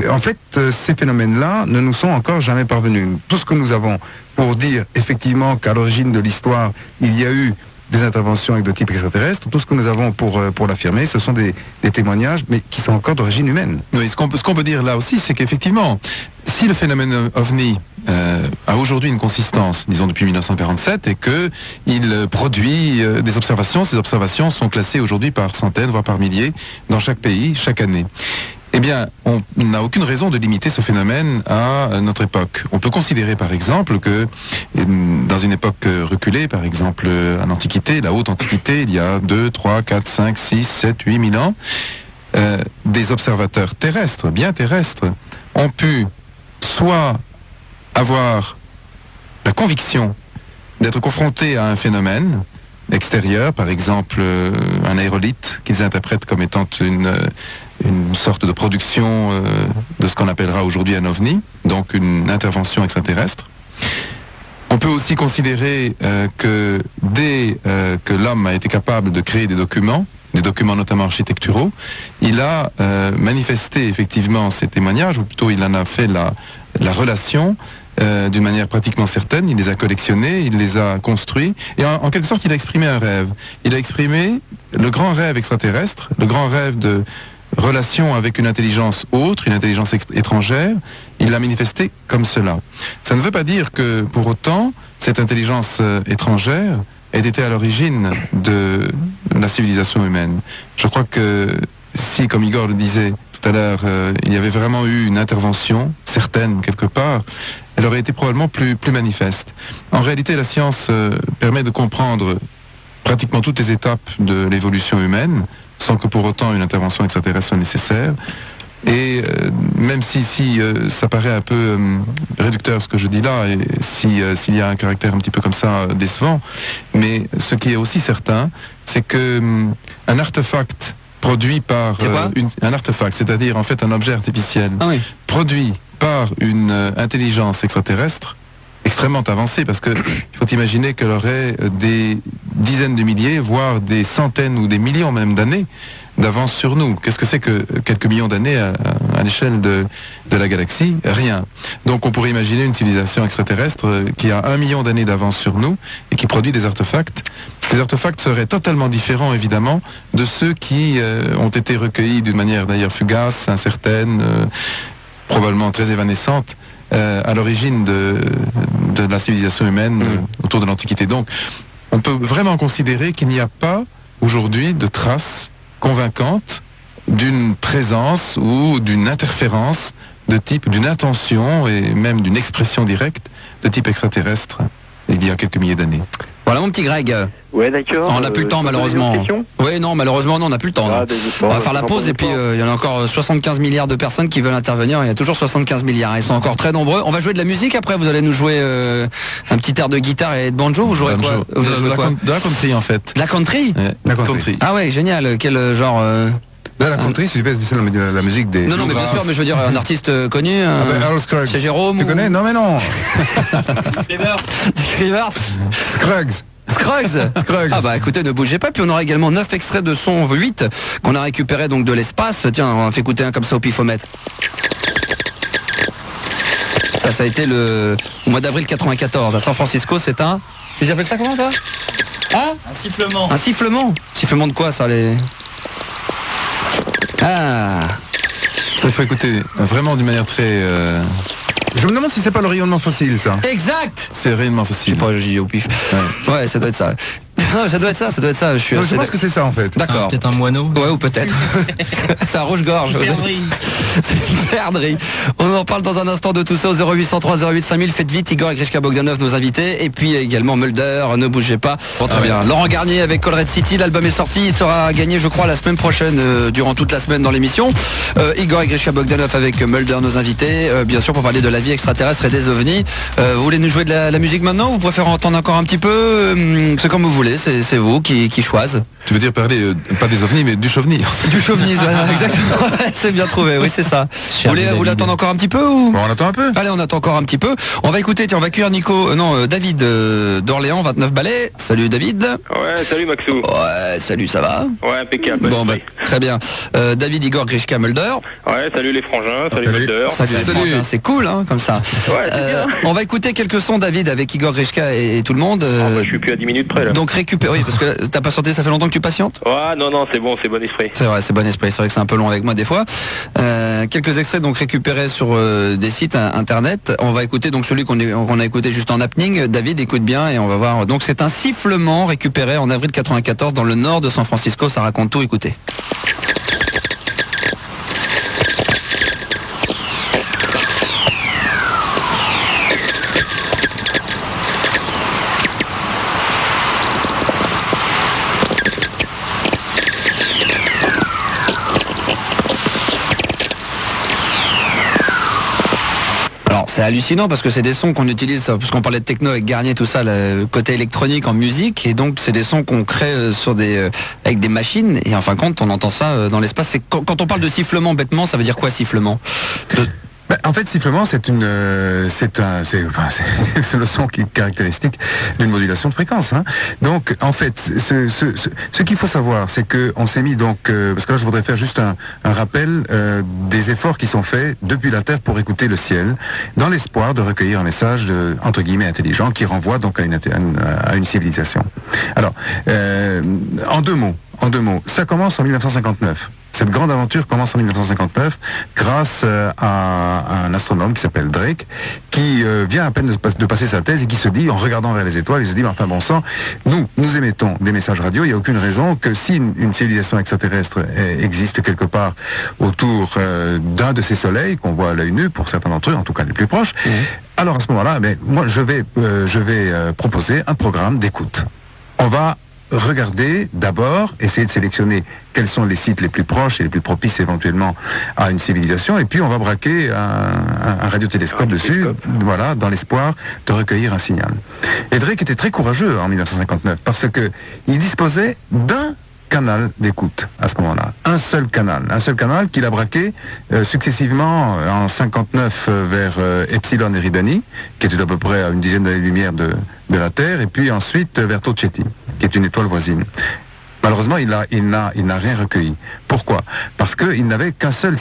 En fait, ces phénomènes-là ne nous sont encore jamais parvenus. Tout ce que nous avons pour dire effectivement qu'à l'origine de l'histoire, il y a eu des interventions avec de type extraterrestre, tout ce que nous avons pour l'affirmer, ce sont des témoignages, mais qui sont encore d'origine humaine. Oui, ce qu'on peut dire là aussi, c'est qu'effectivement, si le phénomène OVNI a aujourd'hui une consistance, disons depuis 1947, et qu'il produit des observations. Ces observations sont classées aujourd'hui par centaines, voire par milliers, dans chaque pays, chaque année. Eh bien, on n'a aucune raison de limiter ce phénomène à notre époque. On peut considérer, par exemple, que dans une époque reculée, par exemple en Antiquité, la haute Antiquité, il y a 2, 3, 4, 5, 6, 7, 8 000 ans, des observateurs terrestres, bien terrestres, ont pu soit avoir la conviction d'être confrontés à un phénomène extérieur, par exemple un aérolithe qu'ils interprètent comme étant une sorte de production de ce qu'on appellera aujourd'hui un ovni, donc une intervention extraterrestre. On peut aussi considérer que dès que l'homme a été capable de créer des documents notamment architecturaux, il a manifesté effectivement ces témoignages, ou plutôt il en a fait la relation d'une manière pratiquement certaine. Il les a collectionnés, il les a construits, et en quelque sorte il a exprimé un rêve. Il a exprimé le grand rêve extraterrestre, le grand rêve de relation avec une intelligence autre, une intelligence étrangère. Il l'a manifesté comme cela. Ça ne veut pas dire que pour autant cette intelligence étrangère ait été à l'origine de la civilisation humaine. Je crois que si, comme Igor le disait tout à l'heure, il y avait vraiment eu une intervention certaine quelque part, elle aurait été probablement plus manifeste. En réalité, la science permet de comprendre pratiquement toutes les étapes de l'évolution humaine, sans que pour autant une intervention extraterrestre soit nécessaire. Et même si ça paraît un peu réducteur ce que je dis là, et s'il y a un caractère un petit peu comme ça décevant, mais ce qui est aussi certain, c'est que un artefact produit par un artefact, c'est-à-dire en fait un objet artificiel, produit par une intelligence extraterrestre extrêmement avancée, parce que il faut imaginer qu'elle aurait des dizaines de milliers, voire des centaines ou des millions même d'années d'avance sur nous. Qu'est-ce que c'est que quelques millions d'années à l'échelle de la galaxie? Rien. Donc on pourrait imaginer une civilisation extraterrestre qui a 1 million d'années d'avance sur nous et qui produit des artefacts. Ces artefacts seraient totalement différents, évidemment, de ceux qui ont été recueillis d'une manière d'ailleurs fugace, incertaine, probablement très évanescente, à l'origine de la civilisation humaine autour de l'Antiquité. Donc on peut vraiment considérer qu'il n'y a pas aujourd'hui de traces convaincante d'une présence ou d'une interférence de type, d'une intention et même d'une expression directe de type extraterrestre il y a quelques milliers d'années. Voilà mon petit Greg. Ouais, d'accord. On n'a plus le temps malheureusement. Oui, non, malheureusement non, on n'a plus le temps. On va faire la pause et puis il y en a encore 75 milliards de personnes qui veulent intervenir. Il y a toujours 75 milliards. Ils sont encore très nombreux. On va jouer de la musique après. Vous allez nous jouer un petit air de guitare et de banjo. Vous jouerez quoi? De la country en fait. De la country? La country. Ah ouais, génial. Quel genre Là, la country, c'est la musique des... Non, mais bien sûr, mais je veux dire un artiste connu. C'est Jérôme. Tu connais? Non, mais non. Rivers. Scruggs. Ah bah écoutez, ne bougez pas. Puis on aura également 9 extraits de son 8 qu'on a récupéré donc de l'espace. Tiens, on va faire écouter un comme ça au pifomètre. Ça a été au mois d'avril 94 à San Francisco. C'est un... Tu appelles ça comment toi? Un sifflement. Un sifflement? Sifflement de quoi ça les... Ah, ça il faut écouter vraiment d'une manière très... Je me demande si c'est pas le rayonnement fossile, ça. Exact. C'est le rayonnement fossile. Je sais pas, je dis au pif. Ouais, ça doit être ça. Ça doit être ça. Je pense que c'est ça en fait. D'accord. Peut-être un moineau. Ouais, ou peut-être. C'est un rouge-gorge. C'est une perdrix. On en parle dans un instant de tout ça au 0803 08 5000. Faites vite, Igor et Grishka Bogdanov, nos invités. Et puis également Mulder, ne bougez pas. Bon, très bien. Laurent Garnier avec Colruyt City, l'album est sorti. Il sera gagné, je crois, la semaine prochaine, durant toute la semaine dans l'émission. Igor et Grishka Bogdanov avec Mulder, nos invités. Bien sûr, pour parler de la vie extraterrestre et des ovnis. Vous voulez nous jouer de la musique maintenant ou vous préférez entendre encore un petit peu? C'est comme vous voulez. C'est vous qui choisissez. Tu veux dire parler, pas des ovnis, mais du chauvenis. Du chauvinisme, voilà, exactement. C'est bien trouvé, oui, c'est ça. Vous voulez attendre encore un petit peu ou... Bon, on attend un peu. Allez, on attend encore un petit peu. On va écouter, tiens, on va accueillir David d'Orléans, 29 balais. Salut David. Ouais, salut Maxou. Ouais, salut, ça va? Ouais, impeccable. Bon, très bien. David, Igor, Grishka, Mulder. Ouais, salut les frangins, salut Mulder. Salut les frangins, c'est cool, hein, comme ça. Ouais, c'est bien. On va écouter quelques sons, David, avec Igor, Grishka et tout le monde. Je suis plus à 10 minutes près là. Donc oui, parce que t'as patienté, ça fait longtemps que tu patientes? Ouais, non, c'est bon esprit. C'est vrai, c'est bon esprit. C'est vrai que c'est un peu long avec moi des fois. quelques extraits donc récupérés sur des sites internet. On va écouter donc celui qu'on a écouté juste en happening. David, écoute bien et on va voir. Donc c'est un sifflement récupéré en avril 94 dans le nord de San Francisco. Ça raconte tout. Écoutez. C'est hallucinant parce que c'est des sons qu'on utilise, parce qu'on parlait de techno avec Garnier, tout ça, le côté électronique en musique, et donc c'est des sons qu'on crée avec des machines, et en fin de compte on entend ça dans l'espace. Quand on parle de sifflement bêtement, ça veut dire quoi sifflement? En fait, sifflement, c'est le son qui est caractéristique d'une modulation de fréquence. Hein. Donc, en fait, ce qu'il faut savoir, c'est que on s'est mis donc, parce que là, je voudrais faire juste un rappel des efforts qui sont faits depuis la Terre pour écouter le ciel, dans l'espoir de recueillir un message entre guillemets intelligent qui renvoie donc à une civilisation. Alors, en deux mots, ça commence en 1959. Cette grande aventure commence en 1959 grâce à un astronome qui s'appelle Drake, qui vient à peine de passer sa thèse et qui se dit, en regardant vers les étoiles, il se dit, enfin bon sang, nous émettons des messages radio, il n'y a aucune raison que si une civilisation extraterrestre existe quelque part autour d'un de ces soleils, qu'on voit à l'œil nu, pour certains d'entre eux, en tout cas les plus proches, alors à ce moment-là, moi je vais proposer un programme d'écoute. On va regarder d'abord, essayer de sélectionner quels sont les sites les plus proches et les plus propices éventuellement à une civilisation, et puis on va braquer un radiotélescope dessus, voilà, dans l'espoir de recueillir un signal. Et Drake était très courageux en 1959 parce que il disposait d'un canal d'écoute à ce moment-là, un seul canal qu'il a braqué successivement en 59 vers Epsilon Eridani, qui était à peu près à une dizaine d'années-lumière de la Terre, et puis ensuite vers Tocetti, qui est une étoile voisine. Malheureusement, il n'a rien recueilli. Pourquoi? Parce qu'il n'avait qu'un seul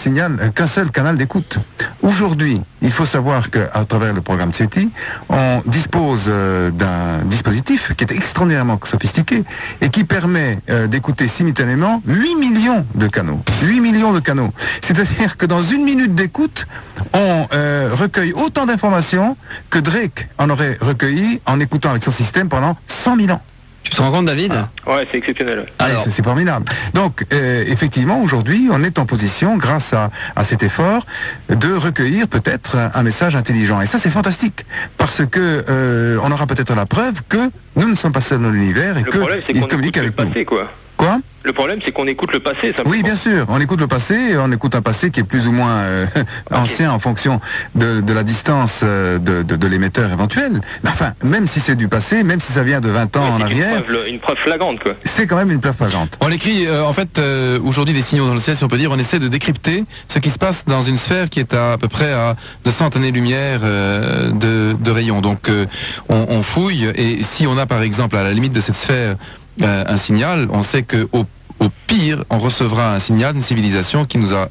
canal d'écoute. Aujourd'hui, il faut savoir qu'à travers le programme SETI, on dispose d'un dispositif qui est extraordinairement sophistiqué et qui permet d'écouter simultanément 8 millions de canaux. 8 millions de canaux. C'est-à-dire que dans une minute d'écoute, on recueille autant d'informations que Drake en aurait recueilli en écoutant avec son système pendant 100 000 ans. Tu te rends compte, David? Ouais, c'est exceptionnel. Alors, c'est formidable. Donc, effectivement, aujourd'hui, on est en position, grâce à cet effort, de recueillir peut-être un message intelligent. Et ça, c'est fantastique, parce que on aura peut-être la preuve que nous ne sommes pas seuls dans l'univers et qu'il communique avec nous. Quoi? Le problème, c'est qu'on écoute le passé, simplement. Oui, bien sûr. On écoute le passé, on écoute un passé qui est plus ou moins ancien en fonction de la distance de l'émetteur éventuel. Mais enfin, même si c'est du passé, même si ça vient de 20 ans en arrière... Une preuve flagrante, quoi. C'est quand même une preuve flagrante. On écrit, en fait, aujourd'hui, des signaux dans le ciel, si on peut dire, on essaie de décrypter ce qui se passe dans une sphère qui est à peu près à 200 années-lumière de rayon. Donc, on fouille, et si on a, par exemple, à la limite de cette sphère, un signal, on sait que au pire, on recevra un signal d'une civilisation qui nous a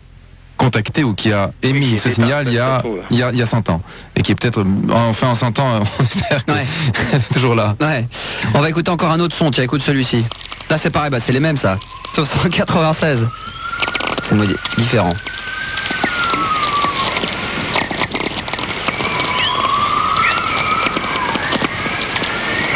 contacté ou qui a émis ce signal il y a 100 ans. Et qui est peut-être, enfin en 100 ans, on espère qu'elle est toujours là. Ouais. On va écouter encore un autre son, tiens, écoute celui-ci. Là c'est pareil, c'est les mêmes ça. Sauf 196. C'est différent.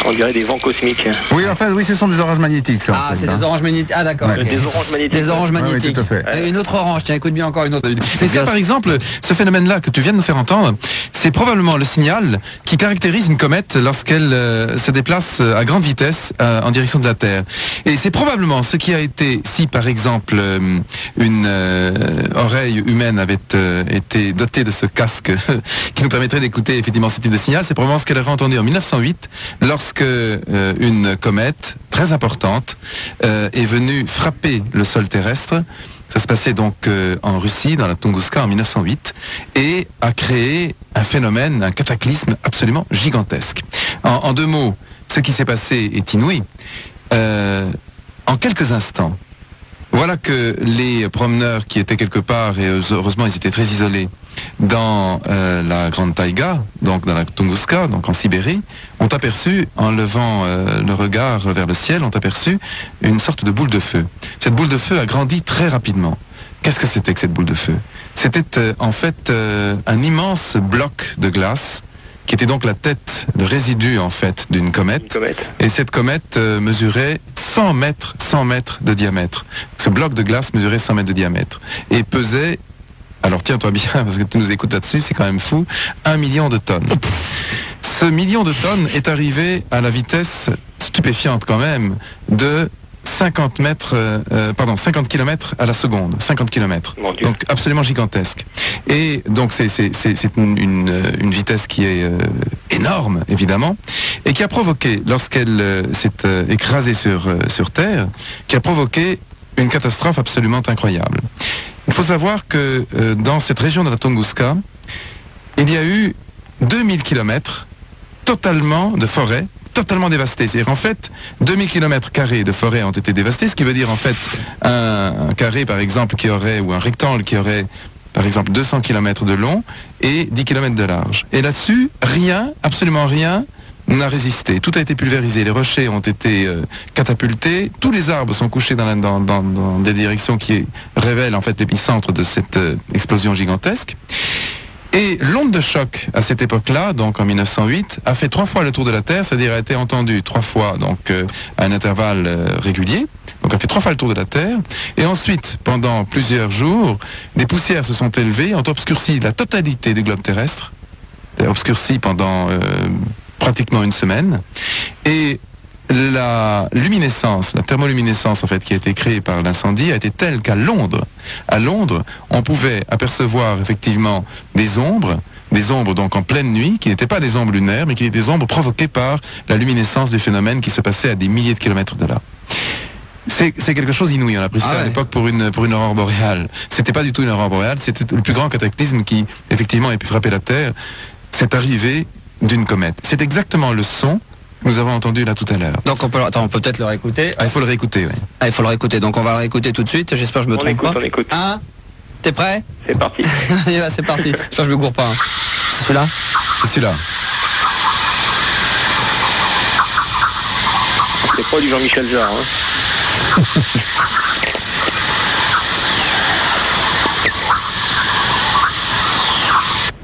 On dirait des vents cosmiques. Oui, enfin, oui, ce sont des oranges magnétiques, ça. Ah, c'est des oranges magnétiques. Ah, d'accord. Ouais. Des oranges magnétiques. Des oranges magnétiques. Oui, tout à fait. Une autre orange, tiens, écoute bien encore une autre. Et ça, par exemple, ce phénomène-là que tu viens de nous faire entendre, c'est probablement le signal qui caractérise une comète lorsqu'elle se déplace à grande vitesse en direction de la Terre. Et c'est probablement ce qui a été, si par exemple une oreille humaine avait été dotée de ce casque qui nous permettrait d'écouter effectivement ce type de signal, c'est probablement ce qu'elle aurait entendu en 1908 lorsque une comète très importante est venue frapper le sol terrestre. Ça se passait donc en Russie, dans la Tunguska en 1908, et a créé un phénomène, un cataclysme absolument gigantesque. En deux mots, ce qui s'est passé est inouï. En quelques instants, voilà que les promeneurs qui étaient quelque part, et heureusement ils étaient très isolés, dans la Grande Taïga, donc dans la Tunguska, donc en Sibérie, ont aperçu, en levant le regard vers le ciel, ont aperçu une sorte de boule de feu. Cette boule de feu a grandi très rapidement. Qu'est-ce que c'était que cette boule de feu? C'était en fait un immense bloc de glace qui était donc la tête, le résidu en fait d'une comète. Et cette comète mesurait 100 mètres de diamètre. Ce bloc de glace mesurait 100 mètres de diamètre et pesait, alors tiens-toi bien parce que tu nous écoutes là-dessus, c'est quand même fou, 1 million de tonnes. Ce million de tonnes est arrivé à la vitesse stupéfiante quand même de 50 km à la seconde, 50 km. Donc absolument gigantesque. Et donc c'est une vitesse qui est énorme, évidemment, et qui a provoqué, lorsqu'elle s'est écrasée sur Terre, qui a provoqué une catastrophe absolument incroyable. Il faut savoir que dans cette région de la Tunguska, il y a eu 2000 km totalement de forêt, totalement dévasté. C'est-à-dire en fait 2000 km² de forêt ont été dévastés, ce qui veut dire en fait un carré par exemple qui aurait, ou un rectangle qui aurait par exemple 200 km de long et 10 km de large. Et là-dessus, rien, absolument rien n'a résisté. Tout a été pulvérisé, les rochers ont été catapultés, tous les arbres sont couchés dans des directions qui révèlent en fait l'épicentre de cette explosion gigantesque. Et l'onde de choc à cette époque-là, donc en 1908, a fait 3 fois le tour de la Terre, c'est-à-dire a été entendue 3 fois donc à un intervalle régulier. Donc a fait 3 fois le tour de la Terre. Et ensuite, pendant plusieurs jours, des poussières se sont élevées, ont obscurci la totalité du globe terrestre, obscurci pendant pratiquement une semaine. Et la luminescence, la thermoluminescence en fait qui a été créée par l'incendie a été telle qu'à Londres, on pouvait apercevoir effectivement des ombres donc en pleine nuit, qui n'étaient pas des ombres lunaires, mais qui étaient des ombres provoquées par la luminescence du phénomène qui se passait à des milliers de kilomètres de là. C'est quelque chose d'inouï, on a pris ça à l'époque pour une aurore boréale. C'était pas du tout une aurore boréale, c'était le plus grand cataclysme qui effectivement ait pu frapper la Terre, cette arrivée d'une comète. C'est exactement le son que nous avons entendu là tout à l'heure. Donc on peut peut-être le réécouter. Ah, il faut le réécouter, oui. Ah, il faut le réécouter, donc on va le réécouter tout de suite, j'espère que je me trompe pas. On écoute. Hein? T'es prêt? C'est parti. Allez, c'est parti. J'espère que je me gourre pas. Hein. C'est celui-là? C'est celui-là. C'est pas du Jean-Michel Jarre, hein.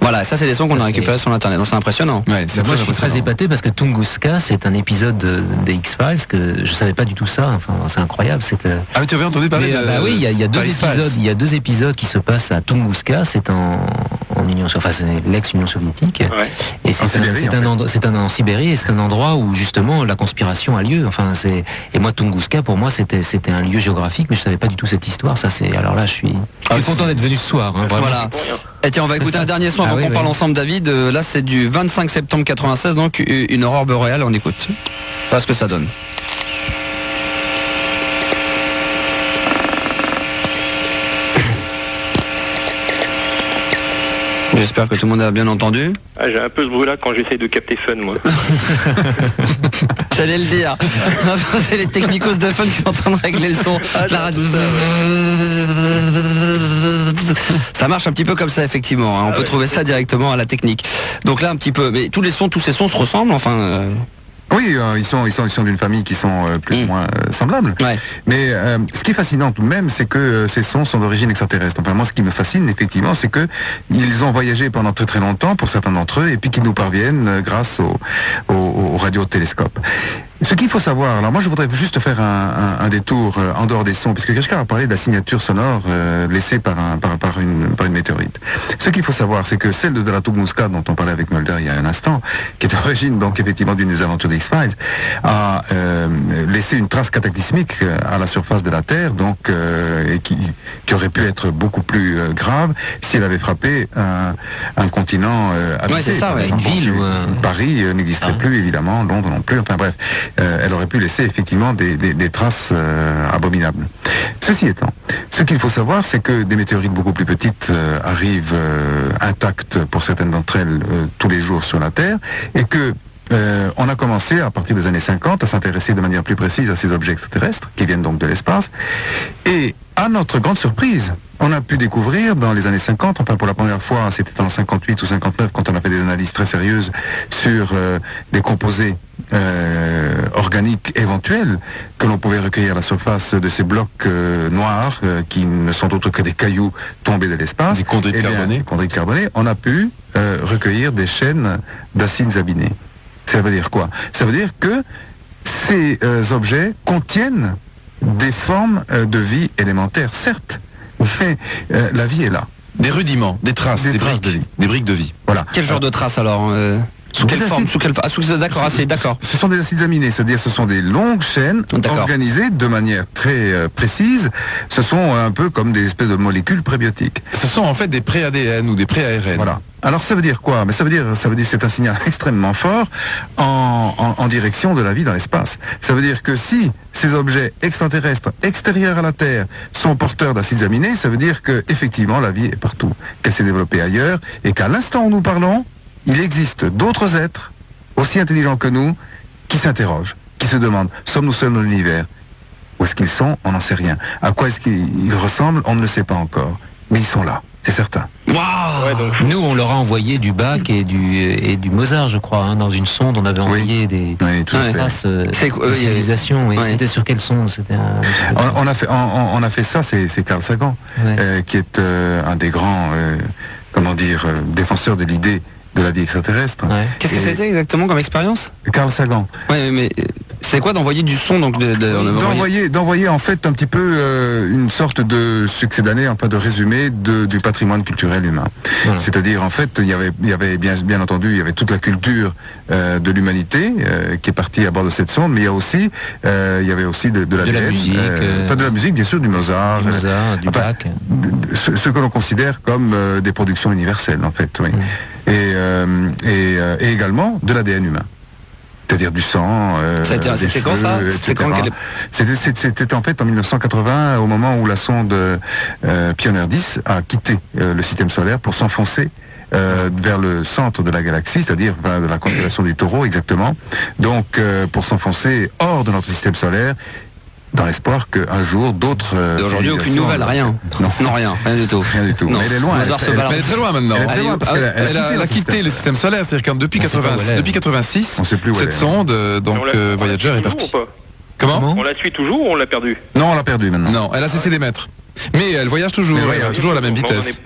Voilà, ça c'est des sons qu'on a récupérés sur internet, donc c'est impressionnant. Ouais, moi je suis très épaté parce que Tunguska c'est un épisode des X-Files que je savais pas du tout ça, enfin c'est incroyable. Ah mais tu avais entendu parler de... Bah oui, il y a deux épisodes qui se passent à Tunguska, c'est en Union, enfin c'est l'ex-Union soviétique, ouais. Et c'est en Sibérie et c'est un endroit où justement la conspiration a lieu. Enfin et moi Tunguska pour moi c'était un lieu géographique, mais je savais pas du tout cette histoire. Ça c'est alors là je suis content d'être venu ce soir. Hein, voilà. Et tiens, on va écouter un dernier son avant qu'on parle ensemble, David. Là, c'est du 25 septembre 96, donc une aurore boréale. On écoute. Voilà ce que ça donne. J'espère que tout le monde a bien entendu. Ah, j'ai un peu ce bruit-là quand j'essaye de capter Fun, moi. J'allais le dire. C'est les technicos de Fun qui sont en train de régler le son. La radio. Ça marche un petit peu comme ça, effectivement. Hein. On peut trouver ça directement à la technique. Donc là, un petit peu. Mais tous ces sons se ressemblent, enfin. Oui, ils sont d'une famille qui sont plus ou moins semblables. Ouais. Mais ce qui est fascinant tout de même, c'est que ces sons sont d'origine extraterrestre. Enfin, moi, ce qui me fascine, effectivement, c'est que ils ont voyagé pendant très très longtemps, pour certains d'entre eux, et puis qu'ils nous parviennent grâce aux radiotélescopes. Ce qu'il faut savoir, alors moi je voudrais juste faire un détour en dehors des sons, puisque quelqu'un a parlé de la signature sonore laissée par une météorite. Ce qu'il faut savoir, c'est que celle de la Tunguska, dont on parlait avec Mulder il y a un instant, qui est d'origine donc effectivement d'une des aventures des X-Files, a laissé une trace cataclysmique à la surface de la Terre, donc et qui aurait pu être beaucoup plus grave si elle avait frappé un continent habité. Ouais, c'est ça, par exemple, une ville où Paris n'existerait plus, évidemment, Londres non plus, enfin bref. Elle aurait pu laisser effectivement des traces abominables. Ceci étant, ce qu'il faut savoir, c'est que des météorites beaucoup plus petites arrivent intactes pour certaines d'entre elles tous les jours sur la Terre, et que on a commencé à partir des années 50 à s'intéresser de manière plus précise à ces objets extraterrestres qui viennent donc de l'espace. Et à notre grande surprise, on a pu découvrir dans les années 50, enfin pour la première fois, c'était en 58 ou 59 quand on a fait des analyses très sérieuses sur des composés organiques éventuels que l'on pouvait recueillir à la surface de ces blocs noirs qui ne sont autres que des cailloux tombés de l'espace. Des chondrites carbonés. Chondrites carbonés. On a pu recueillir des chaînes d'acides aminés. Ça veut dire quoi? Ça veut dire que ces objets contiennent des formes de vie élémentaires, certes, mais la vie est là. Des rudiments, des traces, des briques de vie. Voilà. Quel genre de traces alors Sous quelle forme? D'accord, d'accord. Ce sont des acides aminés, c'est-à-dire ce sont des longues chaînes organisées de manière très précise. Ce sont un peu comme des espèces de molécules prébiotiques. Ce sont en fait des pré-ADN ou des pré-ARN. Voilà. Alors ça veut dire quoi? Mais ça veut dire c'est un signal extrêmement fort en direction de la vie dans l'espace. Ça veut dire que si ces objets extraterrestres extérieurs à la Terre sont porteurs d'acides aminés, ça veut dire que effectivement la vie est partout, qu'elle s'est développée ailleurs et qu'à l'instant où nous parlons, il existe d'autres êtres aussi intelligents que nous qui s'interrogent, qui se demandent, sommes-nous seuls dans l'univers? Où est-ce qu'ils sont? On n'en sait rien. À quoi est-ce qu'ils ressemblent? On ne le sait pas encore. Mais ils sont là, c'est certain. Wow. Nous, on leur a envoyé du Bach et du Mozart, je crois, dans une sonde. On avait envoyé des traces de civilisation. Et c'était sur quelle sonde? On a fait ça, c'est Carl Sagan, qui est un des grands, défenseurs de l'idée de la vie extraterrestre. Qu'est-ce que c'était exactement comme expérience? Carl Sagan. Oui, mais c'est quoi d'envoyer du son donc d'envoyer en fait un petit peu une sorte de succès d'année, enfin de résumé du patrimoine culturel humain. Voilà. C'est-à-dire en fait il y avait bien entendu il y avait toute la culture de l'humanité qui est partie à bord de cette sonde, mais il y avait aussi de la musique, pas de la musique bien sûr, du Mozart, du Bach, ce que l'on considère comme des productions universelles en fait. Oui. Et également de l'ADN humain. C'est-à-dire du sang, c'était quand ça? C'était en fait en 1980, au moment où la sonde Pioneer 10 a quitté le système solaire pour s'enfoncer vers le centre de la galaxie, c'est-à-dire de la constellation du Taureau exactement. Donc pour s'enfoncer hors de notre système solaire, dans l'espoir qu'un jour d'autres... Aujourd'hui, aucune nouvelle, rien. Non, rien du tout. Rien du tout. Non. Mais elle est loin. Elle est très loin maintenant. Elle a quitté le système solaire, c'est-à-dire que depuis 86, cette sonde, Voyager, est partie. Comment? On la suit toujours ou on l'a perdue? Non, on l'a perdue maintenant. Non, elle a cessé d'émettre. Mais elle voyage toujours, toujours à la même vitesse.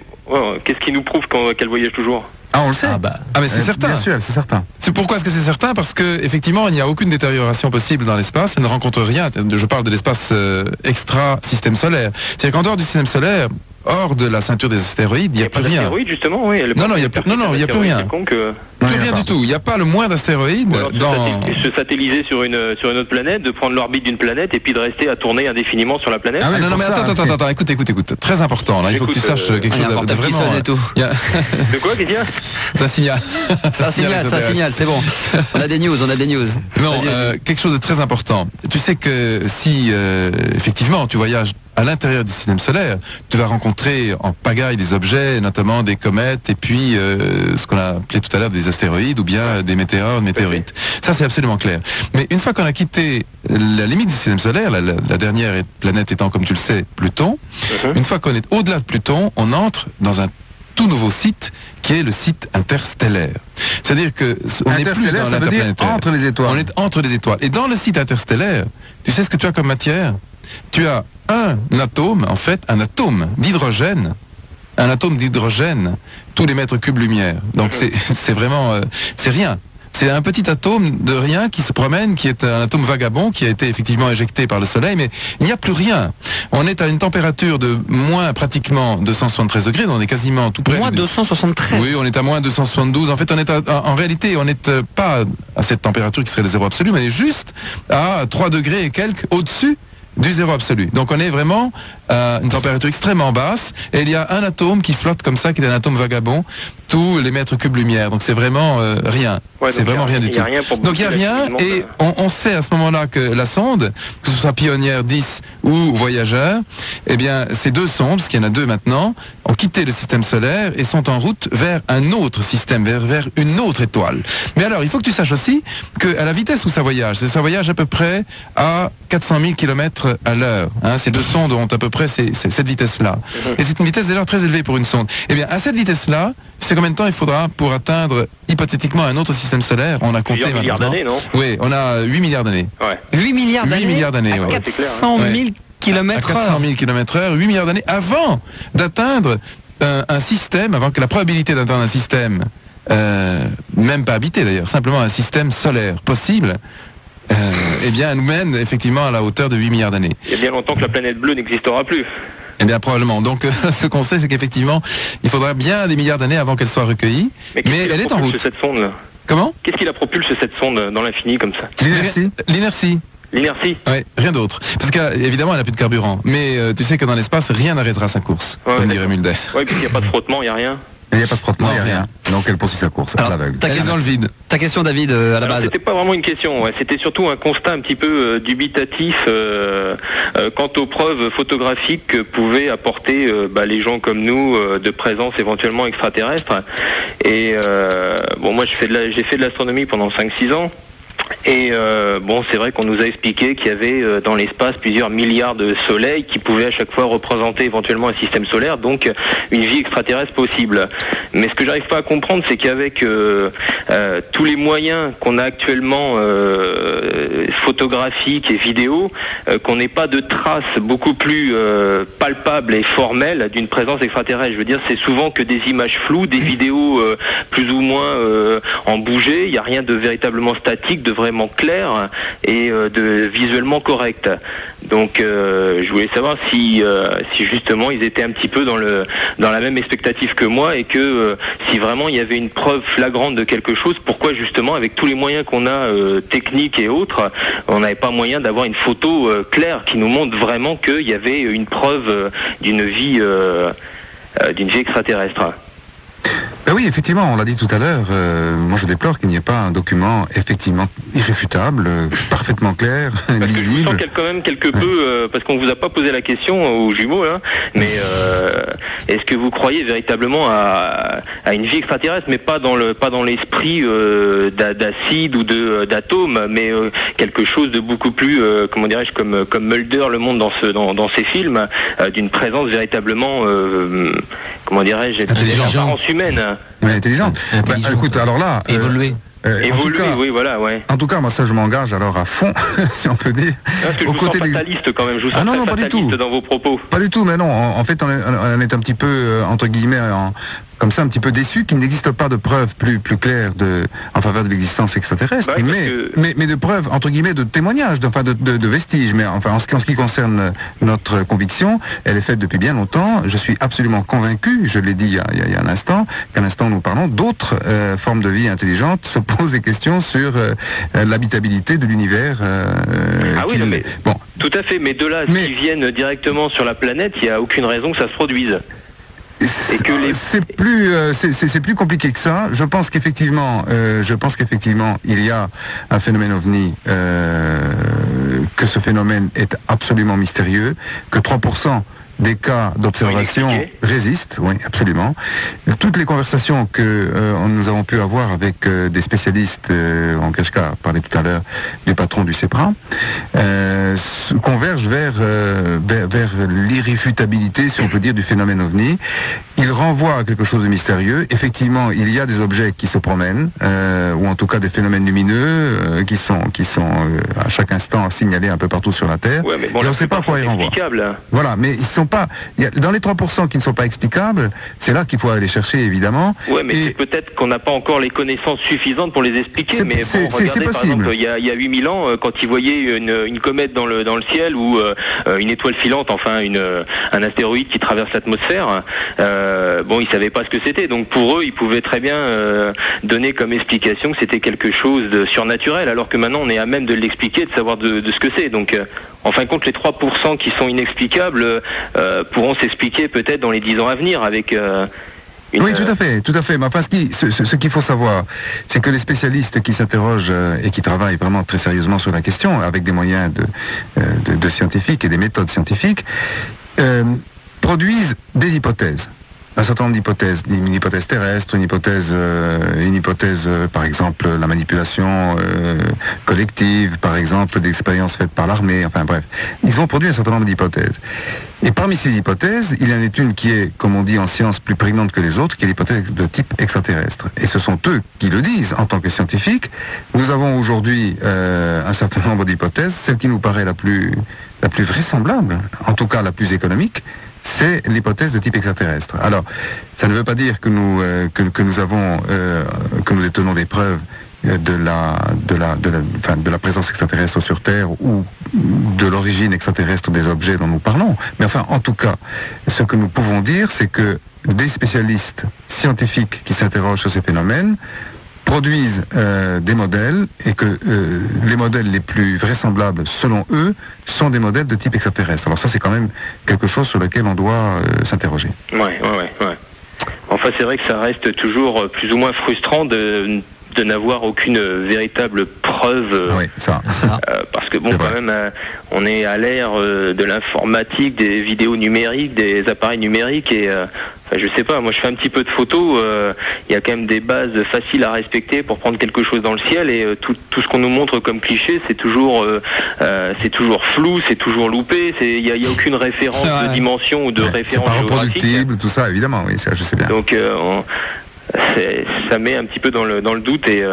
Qu'est-ce qui nous prouve qu'elle voyage toujours? Ah, on le sait. Mais c'est certain. Bien sûr, c'est certain. C'est pourquoi est-ce que c'est certain? Parce que effectivement, il n'y a aucune détérioration possible dans l'espace. Elle ne rencontre rien. Je parle de l'espace extra-système solaire. C'est-à-dire qu'en dehors du système solaire, hors de la ceinture des astéroïdes, il n'y a plus rien. Justement, oui. Non, il n'y a plus rien. Plus rien du tout. Il n'y a pas le moins d'astéroïdes se satelliser sur une autre planète, de prendre l'orbite d'une planète et puis de rester à tourner indéfiniment sur la planète. Non, mais attends, écoute. Très important. Là, il faut que tu saches quelque chose de vraiment... De quoi, qu'est-ce qu'il y a? Ça signale. Ça signale, c'est bon. On a des news. Non, quelque chose de très important. Tu sais que si, effectivement, tu voyages à l'intérieur du système solaire, tu vas rencontrer en pagaille des objets, notamment des comètes, et puis ce qu'on a appelé tout à l'heure des astéroïdes, ou bien des météorites. Ça, c'est absolument clair. Mais une fois qu'on a quitté la limite du système solaire, la dernière planète étant, comme tu le sais, Pluton, une fois qu'on est au-delà de Pluton, on entre dans un tout nouveau site qui est le site interstellaire. C'est-à-dire que on n'est plus dans l'interplanétaire. Entre les étoiles. On est entre les étoiles. Et dans le site interstellaire, tu sais ce que tu as comme matière? Tu as un atome, en fait, un atome d'hydrogène. Un atome d'hydrogène tous les mètres cubes lumière. Donc c'est vraiment, c'est rien. C'est un petit atome de rien qui se promène, qui est un atome vagabond, qui a été effectivement éjecté par le Soleil, mais il n'y a plus rien. On est à une température de moins pratiquement 273 degrés, on est quasiment tout près. Moins 273? Oui, on est à moins 272. En fait, en réalité, on n'est pas à cette température qui serait le zéro absolu, mais on est juste à 3 degrés et quelques au-dessus du zéro absolu. Donc on est vraiment à une température extrêmement basse, et il y a un atome qui flotte comme ça, qui est un atome vagabond, tous les mètres cubes lumière. Donc c'est vraiment rien. Ouais, c'est vraiment rien du tout. Donc il n'y a rien, et on sait à ce moment-là que la sonde, que ce soit Pioneer 10 ou Voyageur, eh bien ces deux sondes, parce qu'il y en a deux maintenant, ont quitté le système solaire et sont en route vers un autre système, vers une autre étoile. Mais alors, il faut que tu saches aussi qu'à la vitesse où ça voyage à peu près à 400 000 km à l'heure. Hein, ces deux sondes ont à peu près cette vitesse-là. Et c'est une vitesse déjà très élevée pour une sonde. Eh bien, à cette vitesse-là, c'est combien de temps il faudra pour atteindre hypothétiquement un autre système solaire? On a compté milliards d'années, non? Oui, on a 8 milliards d'années. Ouais. 8 milliards d'années 8 milliards d'années, à ouais. 400 000 km/h. À 400 000 km/h, 8 milliards d'années avant d'atteindre un système, avant que la probabilité d'atteindre un système, même pas habité d'ailleurs, simplement un système solaire possible, eh bien, nous mène effectivement à la hauteur de 8 milliards d'années. Il y a bien longtemps que la planète bleue n'existera plus. Eh bien, probablement. Donc, ce qu'on sait, c'est qu'effectivement, il faudra bien des milliards d'années avant qu'elle soit recueillie. Mais elle est en route. Cette sonde là. Comment? Qu'est-ce qui la propulse cette sonde dans l'infini comme ça? L'inertie. L'inertie. Oui, rien d'autre. Parce qu'évidemment, elle n'a plus de carburant. Mais tu sais que dans l'espace, rien n'arrêtera sa course, comme dirait Mulder. Oui, puis il n'y a pas de frottement, il n'y a rien. Il n'y a pas de frottement, il n'y a rien. Donc elle poursuit sa course à l'aveugle. Elle est dans le vide. Ta question, David, à la base. C'était pas vraiment une question, c'était surtout un constat un petit peu dubitatif quant aux preuves photographiques que pouvaient apporter les gens comme nous de présence éventuellement extraterrestre. Et moi j'ai fait de l'astronomie pendant 5-6 ans. Et c'est vrai qu'on nous a expliqué qu'il y avait dans l'espace plusieurs milliards de soleils qui pouvaient à chaque fois représenter éventuellement un système solaire, donc une vie extraterrestre possible. Mais ce que j'arrive pas à comprendre, c'est qu'avec tous les moyens qu'on a actuellement photographiques et vidéos, qu'on n'ait pas de traces beaucoup plus palpables et formelles d'une présence extraterrestre. Je veux dire, c'est souvent que des images floues, des vidéos plus ou moins en bouger, il n'y a rien de véritablement statique, de vraiment clair et de visuellement correct. Donc je voulais savoir si justement ils étaient un petit peu dans la même expectative que moi, et que si vraiment il y avait une preuve flagrante de quelque chose, pourquoi justement avec tous les moyens qu'on a techniques et autres, on n'avait pas moyen d'avoir une photo claire qui nous montre vraiment qu'il y avait une preuve d'une vie extraterrestre. Ben oui, effectivement, on l'a dit tout à l'heure, moi je déplore qu'il n'y ait pas un document effectivement irréfutable, parfaitement clair, lisible. Je sens qu'il y a quand même quelque peu, parce qu'on vous a pas posé la question aux jumeaux là, mais est-ce que vous croyez véritablement à une vie extraterrestre, mais pas dans l'esprit d'acide ou d'atomes, mais quelque chose de beaucoup plus, comment dirais-je, comme Mulder le montre dans ses films, d'une présence véritablement, comment dirais-je, d'apparence humaine. Mais intelligente. Écoute, alors là... évoluer. Oui, voilà, ouais. En tout cas, moi ça je m'engage alors à fond, si on peut dire. Parce que je vous sens fataliste quand même, je vous sens non, pas du tout. Dans vos propos. Pas du tout, mais non, en fait on est un petit peu, entre guillemets, comme ça un petit peu déçu qu'il n'existe pas de preuves plus claires en faveur de l'existence extraterrestre, mais de preuves, entre guillemets, de témoignages, de vestiges. Mais enfin, en ce qui concerne notre conviction, elle est faite depuis bien longtemps. Je suis absolument convaincu, je l'ai dit il y a un instant, qu'à l'instant où nous parlons, d'autres formes de vie intelligentes se posent des questions sur l'habitabilité de l'univers. Bon. Tout à fait, mais de là, s'ils viennent directement sur la planète, il n'y a aucune raison que ça se produise. C'est plus compliqué que ça. Je pense qu'effectivement, il y a un phénomène ovni, que ce phénomène est absolument mystérieux, que 3% des cas d'observation résistent, oui, absolument. Toutes les conversations que nous avons pu avoir avec des spécialistes, Keshka parlait tout à l'heure du patron du CEPRA, convergent vers l'irréfutabilité, si on peut dire, du phénomène ovni. Il renvoie à quelque chose de mystérieux. Effectivement, il y a des objets qui se promènent, ou en tout cas des phénomènes lumineux qui sont à chaque instant signalés un peu partout sur la Terre. Ouais, mais bon, et on ne sait pas à quoi ils renvoient. Voilà, mais ils sont pas. Dans les 3% qui ne sont pas explicables, c'est là qu'il faut aller chercher, évidemment. Oui, mais c'est peut-être qu'on n'a pas encore les connaissances suffisantes pour les expliquer. Mais bon, regardez, par exemple, il y a 8000 ans, quand ils voyaient une comète dans le ciel, ou une étoile filante, enfin un astéroïde qui traverse l'atmosphère, ils savaient pas ce que c'était. Donc pour eux, ils pouvaient très bien donner comme explication que c'était quelque chose de surnaturel, alors que maintenant on est à même de l'expliquer, de savoir de ce que c'est. Donc en fin de compte, les 3% qui sont inexplicables pourront s'expliquer peut-être dans les 10 ans à venir avec... Oui, tout à fait. Mais enfin, ce qu'il faut savoir, c'est que les spécialistes qui s'interrogent et qui travaillent vraiment très sérieusement sur la question, avec des moyens de scientifiques et des méthodes scientifiques, produisent des hypothèses. Un certain nombre d'hypothèses, une hypothèse terrestre, une hypothèse par exemple, la manipulation collective, par exemple, d'expériences faites par l'armée, enfin bref. Ils ont produit un certain nombre d'hypothèses. Et parmi ces hypothèses, il y en a une qui est, comme on dit en science, plus prégnante que les autres, qui est l'hypothèse de type extraterrestre. Et ce sont eux qui le disent en tant que scientifiques. Nous avons aujourd'hui un certain nombre d'hypothèses. Celle qui nous paraît la plus vraisemblable, en tout cas la plus économique, c'est l'hypothèse de type extraterrestre. Alors, ça ne veut pas dire que nous détenons des preuves de la présence extraterrestre sur Terre ou de l'origine extraterrestre des objets dont nous parlons. Mais enfin, en tout cas, ce que nous pouvons dire, c'est que des spécialistes scientifiques qui s'interrogent sur ces phénomènes produisent des modèles et que les modèles les plus vraisemblables, selon eux, sont des modèles de type extraterrestre. Alors ça, c'est quand même quelque chose sur lequel on doit s'interroger. Ouais. Enfin, c'est vrai que ça reste toujours plus ou moins frustrant de n'avoir aucune véritable preuve. Oui, ça. Parce que bon, quand même, on est à l'ère de l'informatique, des vidéos numériques, des appareils numériques et je sais pas, moi je fais un petit peu de photos, il y a quand même des bases faciles à respecter pour prendre quelque chose dans le ciel et tout ce qu'on nous montre comme cliché, c'est toujours flou, c'est toujours loupé, il y a aucune référence de dimension ou de référence géographique. C'est pas reproductible, tout ça, évidemment, oui, ça je sais bien. Donc ça met un petit peu dans le doute et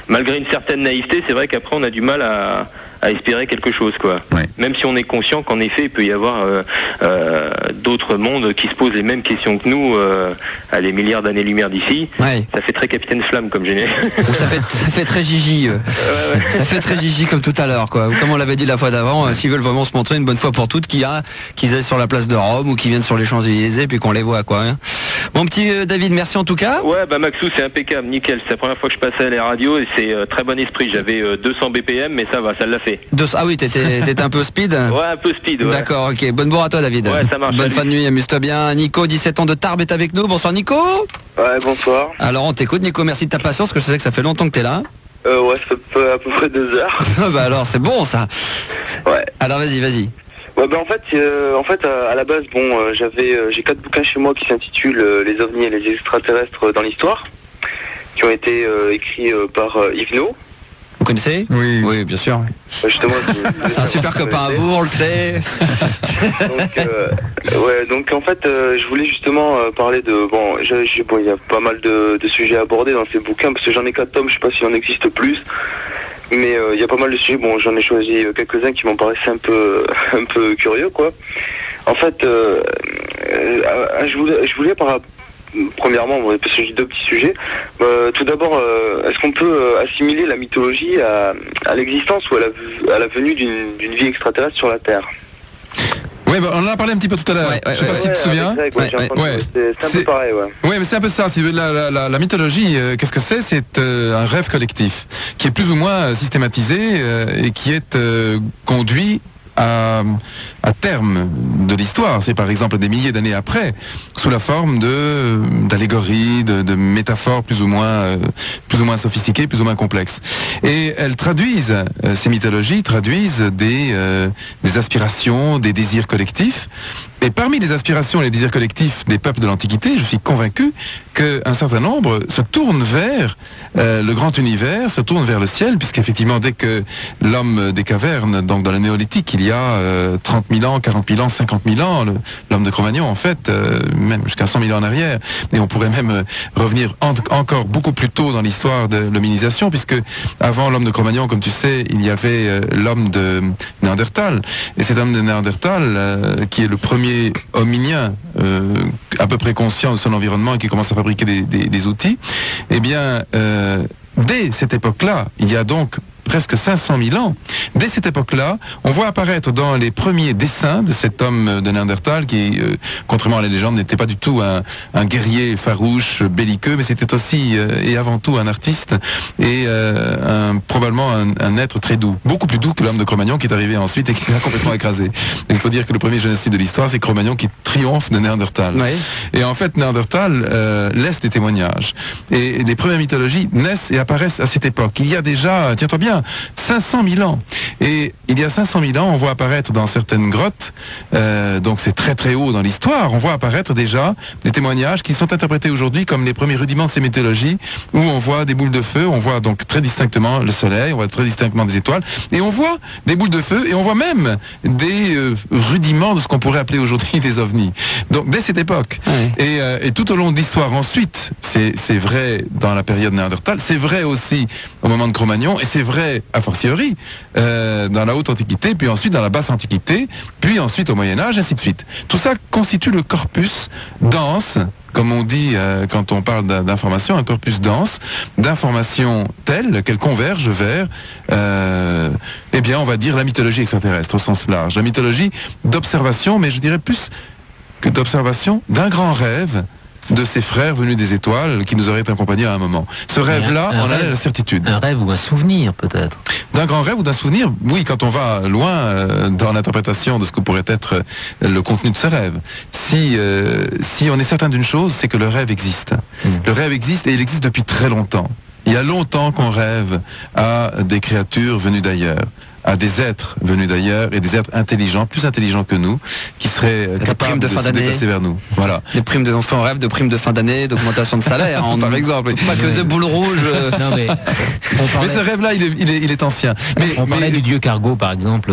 malgré une certaine naïveté, c'est vrai qu'après on a du mal à espérer quelque chose, quoi. Ouais. Même si on est conscient qu'en effet il peut y avoir d'autres mondes qui se posent les mêmes questions que nous à des milliards d'années-lumière d'ici. Ouais. Ça fait très Capitaine Flamme comme générique. Ça fait très Gigi. Ça fait très Gigi comme tout à l'heure, quoi. Comme on l'avait dit la fois d'avant, s'ils veulent vraiment se montrer une bonne fois pour toutes, qu'ils aillent sur la place de Rome ou qu'ils viennent sur les Champs-Élysées puis qu'on les voit, quoi. Hein. Mon petit David, merci en tout cas. Ouais, bah Maxou, c'est impeccable, nickel. C'est la première fois que je passais à la radio et c'est très bon esprit. J'avais 200 BPM, mais ça va, ça l'a fait. Ah oui, t'étais un peu speed. Ouais, un peu speed, ouais. D'accord, ok. Bonne bourre à toi, David. Ouais, ça marche. Bonne fin de nuit, amuse-toi bien. Nico, 17 ans de Tarbes, est avec nous. Bonsoir, Nico. Ouais, bonsoir. Alors, on t'écoute, Nico. Merci de ta patience, parce que je sais que ça fait longtemps que t'es là. Ouais, ça fait à peu près 2 heures. Bah alors, c'est bon, ça. Ouais. Alors, vas-y. Ouais, bah en fait, à la base, j'ai 4 bouquins chez moi qui s'intitulent Les ovnis et les extraterrestres dans l'histoire, qui ont été écrits par Yves No. Vous connaissez ? Oui, bien sûr. Justement, c'est un super copain à vous, on le sait. Donc en fait, je voulais justement parler de... il y a pas mal de sujets abordés dans ces bouquins, parce que j'en ai 4 tomes, je sais pas s'il en existe plus. Mais il y a pas mal de sujets, j'en ai choisi quelques-uns qui m'ont paraissé un peu curieux, quoi. En fait, je voulais premièrement, parce que j'ai 2 petits sujets. Tout d'abord, est-ce qu'on peut assimiler la mythologie à l'existence ou à la venue d'une vie extraterrestre sur la Terre ? Oui, on en a parlé un petit peu tout à l'heure. Je sais pas si tu te souviens. C'est un peu pareil, ouais. Oui, mais c'est un peu ça. La mythologie, qu'est-ce que c'est ? C'est un rêve collectif qui est plus ou moins systématisé et qui est conduit à terme de l'histoire. C'est par exemple des milliers d'années après, sous la forme d'allégories, de métaphores plus ou moins sophistiquées, plus ou moins complexes. Et elles traduisent, ces mythologies traduisent des aspirations, des désirs collectifs. Et parmi les aspirations et les désirs collectifs des peuples de l'Antiquité, je suis convaincu qu'un certain nombre se tournent vers le grand univers, se tournent vers le ciel, puisqu'effectivement, dès que l'homme des cavernes, donc dans le néolithique, il y a 30 000 ans, 40 000 ans, 50 000 ans, l'homme de Cro-Magnon, en fait, même jusqu'à 100 000 ans en arrière, et on pourrait même revenir encore beaucoup plus tôt dans l'histoire de l'hominisation, puisque avant l'homme de Cro-Magnon, comme tu sais, il y avait l'homme de Néandertal, et cet homme de Néandertal, qui est le premier hominien à peu près conscient de son environnement et qui commence à fabriquer des outils, eh bien, dès cette époque-là, il y a donc presque 500 000 ans. Dès cette époque-là, on voit apparaître dans les premiers dessins de cet homme de Néandertal qui, contrairement à la légende, n'était pas du tout un guerrier farouche, belliqueux, mais c'était aussi et avant tout un artiste et probablement un être très doux. Beaucoup plus doux que l'homme de Cro-Magnon qui est arrivé ensuite et qui l'a complètement écrasé. Il faut dire que le premier génocide de l'histoire, c'est Cro-Magnon qui triomphe de Néandertal. Oui. Et en fait, Néandertal laisse des témoignages. Et les premières mythologies naissent et apparaissent à cette époque. Il y a déjà, tiens-toi bien, 500 000 ans. Et il y a 500 000 ans, on voit apparaître dans certaines grottes, donc c'est très très haut dans l'histoire, on voit apparaître déjà des témoignages qui sont interprétés aujourd'hui comme les premiers rudiments de ces mythologies, où on voit des boules de feu, on voit donc très distinctement le soleil, on voit très distinctement des étoiles, et on voit des boules de feu, et on voit même des rudiments de ce qu'on pourrait appeler aujourd'hui des ovnis. Donc dès cette époque. Oui. Et tout au long de l'histoire ensuite, c'est vrai dans la période Néandertal, c'est vrai aussi au moment de Cro-Magnon, et c'est vrai a fortiori dans la haute antiquité, puis ensuite dans la basse antiquité, puis ensuite au Moyen-Âge, ainsi de suite. Tout ça constitue le corpus dense, comme on dit quand on parle d'informations, un corpus dense, d'informations telles qu'elles convergent vers, eh bien, on va dire la mythologie extraterrestre au sens large. La mythologie d'observation, mais je dirais plus que d'observation, d'un grand rêve de ses frères venus des étoiles qui nous auraient accompagnés à un moment. Ce rêve-là, on a la certitude. Un rêve ou un souvenir, peut-être. D'un grand rêve ou d'un souvenir, oui, quand on va loin dans l'interprétation de ce que pourrait être le contenu de ce rêve. Si on est certain d'une chose, c'est que le rêve existe. Le rêve existe et il existe depuis très longtemps. Il y a longtemps qu'on rêve à des créatures venues d'ailleurs, à des êtres venus d'ailleurs et des êtres intelligents, plus intelligents que nous, qui seraient capables de se déplacer vers nous. Voilà. Les primes de, enfin, on rêve de primes de fin d'année, d'augmentation de salaire. Par exemple. Pas que de boules rouges. Non, mais mais ce rêve-là, il est ancien. On parlait du dieu cargo, par exemple.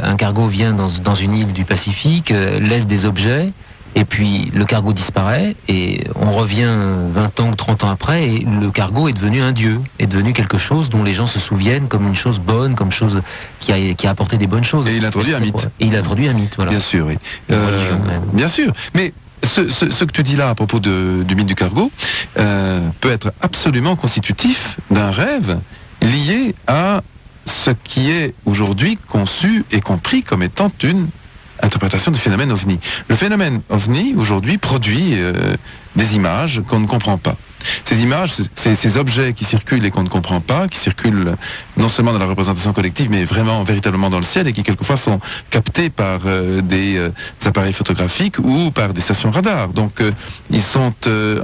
Un cargo vient dans une île du Pacifique, laisse des objets, et puis le cargo disparaît, et on revient 20 ans ou 30 ans après, et le cargo est devenu un dieu, est devenu quelque chose dont les gens se souviennent comme une chose bonne, comme chose qui a apporté des bonnes choses. Et il introduit un mythe. Et il introduit un mythe, voilà. Bien sûr, oui. Religion, même. Bien sûr, mais ce que tu dis là à propos du mythe du cargo peut être absolument constitutif d'un rêve lié à ce qui est aujourd'hui conçu et compris comme étant une interprétation du phénomène OVNI. Le phénomène OVNI, aujourd'hui, produit des images qu'on ne comprend pas. Ces images, ces objets qui circulent et qu'on ne comprend pas, qui circulent non seulement dans la représentation collective, mais vraiment, véritablement dans le ciel, et qui quelquefois sont captés par des appareils photographiques ou par des stations radar. Donc, ils sont,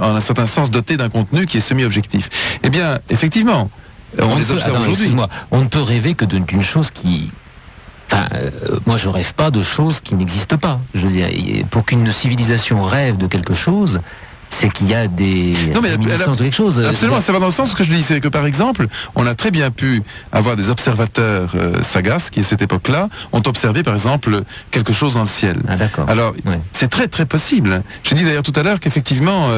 en un certain sens, dotés d'un contenu qui est semi-objectif. Eh bien, effectivement, on les observe aujourd'hui. On ne peut rêver que d'une chose qui... Enfin, moi je rêve pas de choses qui n'existent pas. Je veux dire, pour qu'une civilisation rêve de quelque chose, c'est qu'il y a des réminiscences de quelque chose. Absolument, ça va dans le sens que je dis, c'est que par exemple, on a très bien pu avoir des observateurs sagaces qui à cette époque-là ont observé par exemple quelque chose dans le ciel. Ah, d'accord. Alors, c'est très très possible. J'ai dit d'ailleurs tout à l'heure qu'effectivement,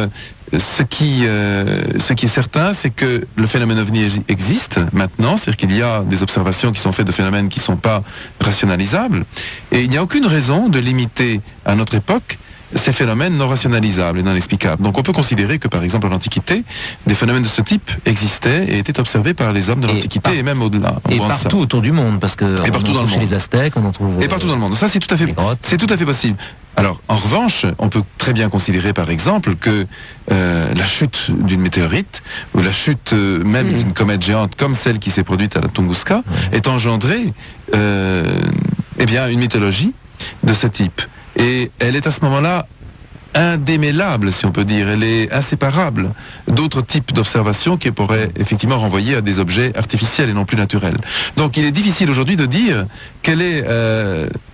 ce qui est certain, c'est que le phénomène OVNI existe maintenant, c'est-à-dire qu'il y a des observations qui sont faites de phénomènes qui ne sont pas rationalisables, et il n'y a aucune raison de limiter à notre époque ces phénomènes non rationalisables et non explicables. Donc on peut considérer que par exemple à l'Antiquité, des phénomènes de ce type existaient et étaient observés par les hommes de l'Antiquité et même au-delà. Et partout autour du monde, parce que et partout dans le monde. Chez les Aztèques, on en trouve. Et partout dans le monde. Ça c'est tout à fait possible. Alors en revanche, on peut très bien considérer par exemple que la chute d'une météorite ou la chute même d'une comète géante comme celle qui s'est produite à la Tunguska est engendrée eh bien une mythologie de ce type. Et elle est à ce moment-là indémêlable, si on peut dire. Elle est inséparable d'autres types d'observations qui pourraient effectivement renvoyer à des objets artificiels et non plus naturels. Donc il est difficile aujourd'hui de dire quelle est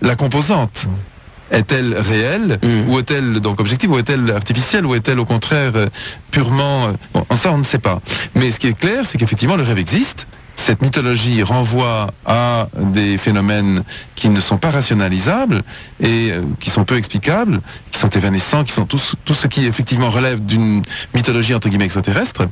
la composante. Est-elle réelle ou est-elle donc objective ou est-elle artificielle ou est-elle au contraire purement... Bon, ça on ne sait pas. Mais ce qui est clair, c'est qu'effectivement le rêve existe. Cette mythologie renvoie à des phénomènes qui ne sont pas rationalisables et qui sont peu explicables, qui sont évanescents, qui sont tout ce qui effectivement relève d'une mythologie entre guillemets extraterrestre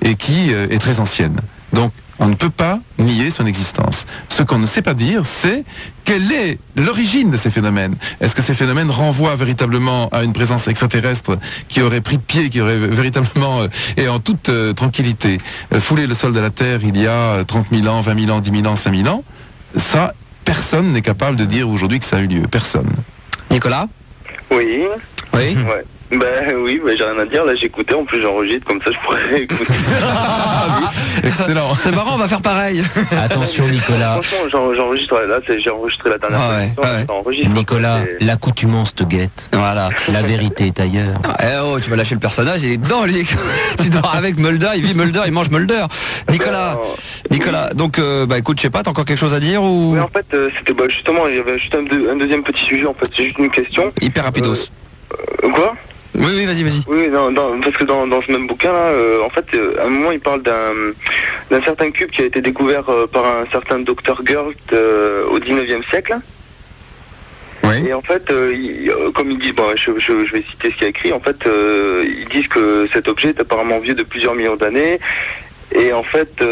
et qui est très ancienne. Donc, on ne peut pas nier son existence. Ce qu'on ne sait pas dire, c'est quelle est l'origine de ces phénomènes. Est-ce que ces phénomènes renvoient véritablement à une présence extraterrestre qui aurait pris pied, qui aurait véritablement, et en toute tranquillité, foulé le sol de la Terre il y a 30 000 ans, 20 000 ans, 10 000 ans, 5 000 ans? Ça, personne n'est capable de dire aujourd'hui que ça a eu lieu. Personne. Nicolas? Oui. Oui. Ouais. Oui, j'ai rien à dire, là j'écoutais, en plus j'enregistre, comme ça je pourrais écouter. Excellent. C'est marrant, on va faire pareil. Attention Nicolas. Franchement, j'enregistre, là j'ai enregistré la dernière fois. Ça enregistre, Nicolas, l'accoutumance te guette. Voilà. La vérité est ailleurs. Tu vas lâcher le personnage, il est dans les... Tu dors avec Mulder, il vit Mulder, il mange Mulder. Nicolas, donc écoute, je sais pas, t'as encore quelque chose à dire ou... Oui, en fait, c'était justement, il y avait juste un deuxième petit sujet, en fait, c'est juste une question. Hyper rapidos. Quoi? Oui, vas-y. Oui, parce que dans ce même bouquin-là, en fait, à un moment, il parle d'un certain cube qui a été découvert par un certain Dr. Gert au 19e siècle. Oui. Et en fait, comme ils disent, je vais citer ce qu'il y a écrit, en fait, ils disent que cet objet est apparemment vieux de plusieurs millions d'années. Et en fait,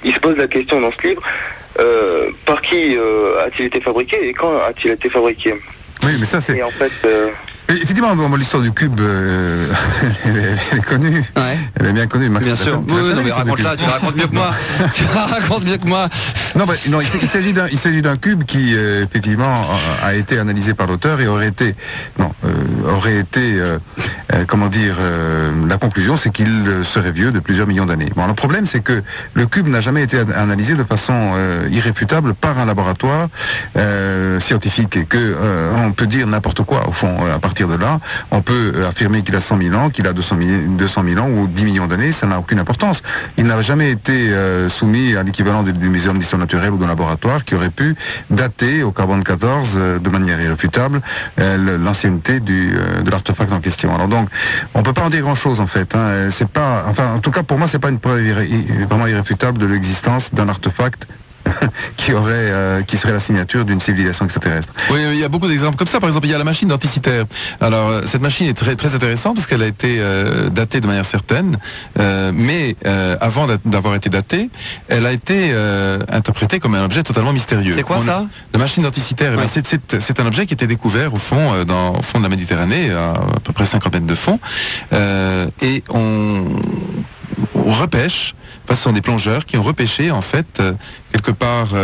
il se pose la question dans ce livre, par qui a-t-il été fabriqué et quand a-t-il été fabriqué? Oui, mais ça c'est... Et en fait... Effectivement, l'histoire du cube, elle est connue. Ouais. Elle est bien connue. Bien sûr. Oui, non, mais raconte-la, tu la racontes mieux que moi. Tu la racontes mieux que moi. Non, il s'agit d'un cube qui, effectivement, a été analysé par l'auteur et aurait été, la conclusion, c'est qu'il serait vieux de plusieurs millions d'années. Bon, le problème, c'est que le cube n'a jamais été analysé de façon irréfutable par un laboratoire scientifique et que on peut dire n'importe quoi, au fond, à partir de là, on peut affirmer qu'il a 100 000 ans, qu'il a 200 000 ans ou 10 millions d'années, ça n'a aucune importance. Il n'a jamais été soumis à l'équivalent du Muséum d'histoire naturelle ou d'un laboratoire qui aurait pu dater au carbone 14 de manière irréfutable l'ancienneté de l'artefact en question. Alors donc, on peut pas en dire grand-chose en fait. C'est pas, en tout cas pour moi, c'est pas une preuve vraiment irréfutable de l'existence d'un artefact qui serait la signature d'une civilisation extraterrestre. Oui, il y a beaucoup d'exemples comme ça. Par exemple, il y a la machine denticitaire. Alors, cette machine est très, très intéressante parce qu'elle a été datée de manière certaine, mais avant d'avoir été datée, elle a été interprétée comme un objet totalement mystérieux. C'est quoi ça? La machine denticitaire, Ouais. c'est un objet qui a été découvert au fond, au fond de la Méditerranée, à peu près 50 mètres de fond, et on repêche. Ce sont des plongeurs qui ont repêché en fait quelque part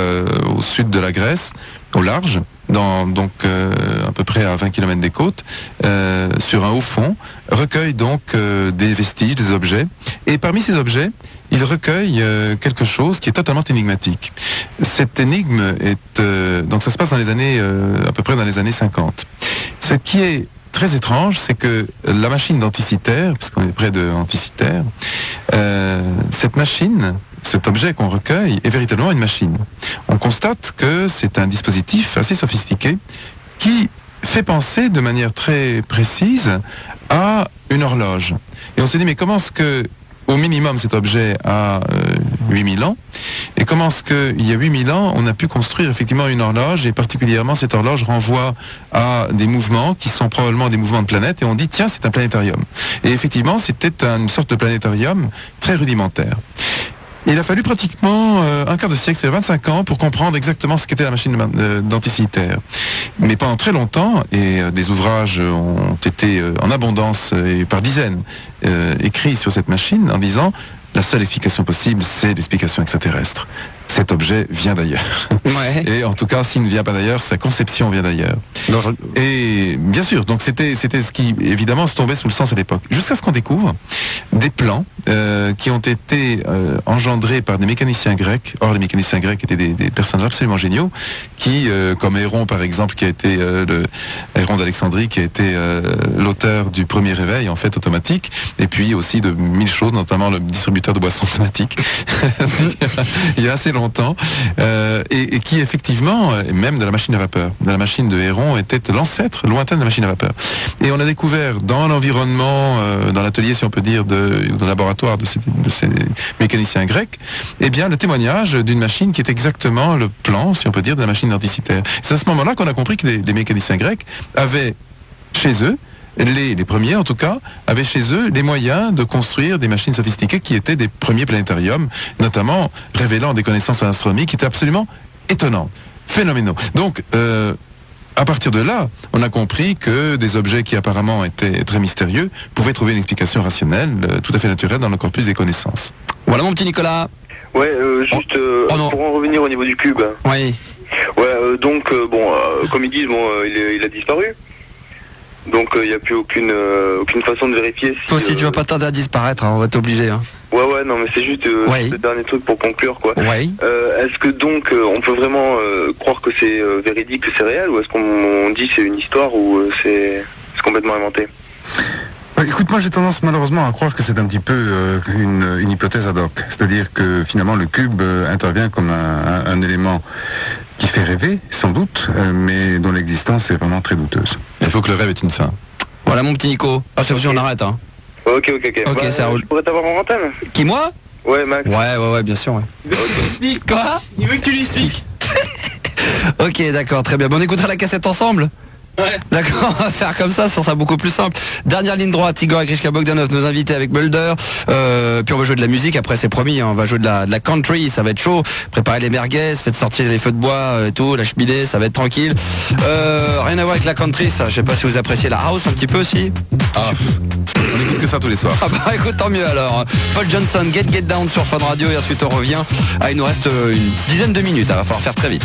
au sud de la Grèce, au large, à peu près à 20 km des côtes, sur un haut fond, recueillent donc des vestiges, des objets, et parmi ces objets, ils recueillent quelque chose qui est totalement énigmatique. Cette énigme est donc ça se passe dans les années à peu près dans les années 50. Ce qui est très étrange, c'est que la machine denticitaire, puisqu'on est près de denticitaire, cette machine, cet objet qu'on recueille, est véritablement une machine. On constate que c'est un dispositif assez sophistiqué qui fait penser de manière très précise à une horloge. Et on se dit, mais comment est-ce que, au minimum, cet objet a 8000 ans, et comment est-ce qu'il y a 8000 ans, on a pu construire effectivement une horloge, et particulièrement cette horloge renvoie à des mouvements qui sont probablement des mouvements de planètes, et on dit, tiens, c'est un planétarium. Et effectivement, c'était une sorte de planétarium très rudimentaire. Il a fallu pratiquement un quart de siècle, c'est 25 ans, pour comprendre exactement ce qu'était la machine denticitaire. Mais pendant très longtemps, et des ouvrages ont été en abondance et par dizaines écrits sur cette machine en disant la seule explication possible, c'est l'explication extraterrestre. Cet objet vient d'ailleurs. Ouais. Et en tout cas, s'il ne vient pas d'ailleurs, sa conception vient d'ailleurs. Et bien sûr, donc c'était ce qui, évidemment, se tombait sous le sens à l'époque. Jusqu'à ce qu'on découvre des plans qui ont été engendrés par des mécaniciens grecs. Or, les mécaniciens grecs étaient des personnages absolument géniaux, qui, comme Héron, par exemple, qui a été Héron d'Alexandrie, qui a été l'auteur du premier réveil, en fait, automatique, et puis aussi de 1000 choses, notamment le distributeur de boissons automatique, il y a assez longtemps, et qui effectivement, même de la machine à vapeur, de la machine de Héron, était l'ancêtre lointain de la machine à vapeur. Et on a découvert dans l'environnement, dans l'atelier, si on peut dire, dans le laboratoire de ces mécaniciens grecs, eh bien, le témoignage d'une machine qui est exactement le plan, si on peut dire, de la machine denticitaire. C'est à ce moment-là qu'on a compris que les mécaniciens grecs avaient chez eux les premiers en tout cas, avaient chez eux les moyens de construire des machines sophistiquées qui étaient des premiers planétariums, notamment révélant des connaissances en astronomie qui étaient absolument étonnantes, phénoménaux. Donc, à partir de là, on a compris que des objets qui apparemment étaient très mystérieux pouvaient trouver une explication rationnelle, tout à fait naturelle dans le corpus des connaissances. Voilà mon petit Nicolas. Ouais, juste pour en revenir au niveau du cube. Oui. Ouais, donc comme ils disent, il a disparu. Donc il n'y a plus aucune façon de vérifier si... Toi aussi tu vas pas tarder à disparaître, hein, on va t'obliger. Hein. Ouais, non mais c'est juste le dernier truc pour conclure quoi. Ouais. Est-ce que donc on peut vraiment croire que c'est véridique, que c'est réel, ou est-ce qu'on dit que c'est une histoire ou c'est complètement inventé? Écoute, moi j'ai tendance malheureusement à croire que c'est un petit peu une hypothèse ad hoc. C'est-à-dire que finalement le cube intervient comme un élément qui fait rêver, sans doute, mais dont l'existence est vraiment très douteuse. Il faut que le rêve ait une fin. Voilà mon petit Nico. Ah c'est on arrête hein. Ok. Ok, ça roule. Je pourrais t'avoir en antenne. Qui, moi? Ouais, Max. Ouais, bien sûr, ouais. Okay. Quoi? Il veut que tu l'expliques. Ok, d'accord, très bien. Bon, on écoutera la cassette ensemble? Ouais. D'accord, on va faire comme ça sera beaucoup plus simple. Dernière ligne droite, Igor et Grishka Bogdanov, nos invités avec Mulder. Puis on va jouer de la musique, après c'est promis, hein, on va jouer de la country, ça va être chaud. Préparez les merguez, faites sortir les feux de bois et tout, la cheminée, ça va être tranquille. Rien à voir avec la country, ça, je sais pas si vous appréciez la house un petit peu aussi. Ah, on écoute que ça tous les soirs. Ah bah écoute, tant mieux alors. Paul Johnson, Get Down sur Fun Radio et ensuite on revient. Ah, il nous reste une dizaine de minutes, il va falloir faire très vite.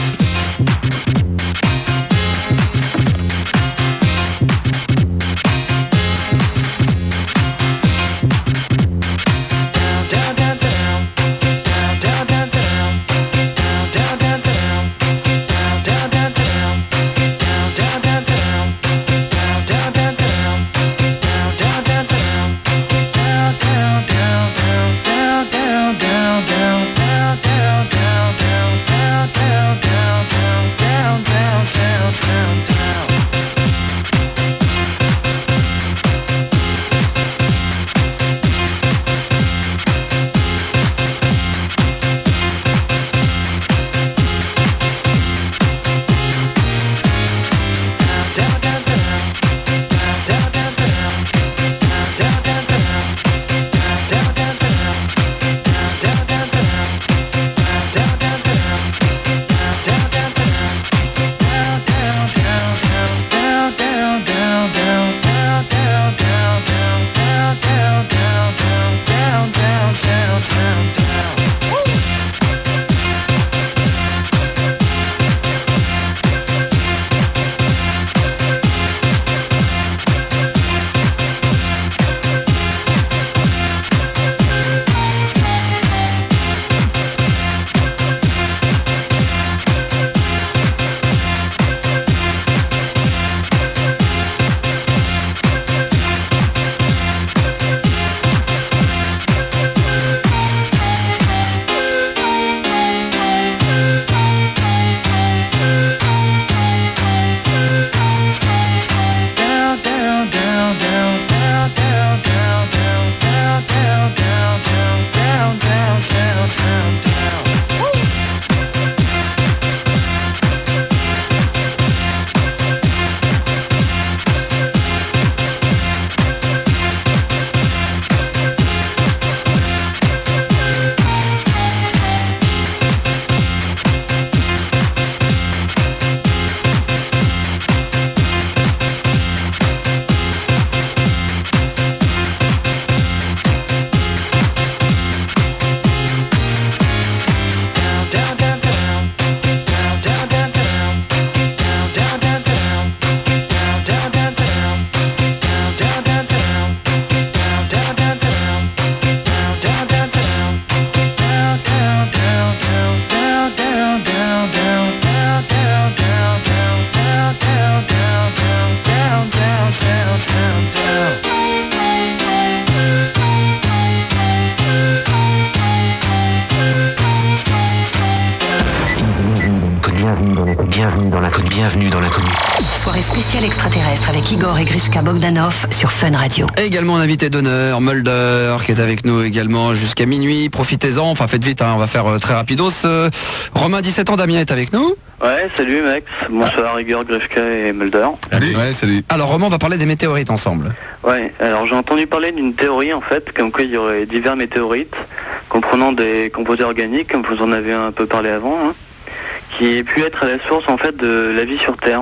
Bienvenue dans la bienvenue dans l'inconnu. Soirée spéciale extraterrestre avec Igor et Grishka Bogdanov sur Fun Radio. Et également un invité d'honneur, Mulder, qui est avec nous également jusqu'à minuit. Profitez-en, enfin faites vite, on va faire très rapidos. Romain, 17 ans, Damien est avec nous. Ouais, salut Max. Bonsoir Igor, Grishka et Mulder. Salut. Ouais, salut. Alors Romain, on va parler des météorites ensemble. Ouais, alors j'ai entendu parler d'une théorie en fait, comme quoi il y aurait divers météorites comprenant des composés organiques, comme vous en avez un peu parlé avant, hein, qui pu être à la source en fait de la vie sur Terre.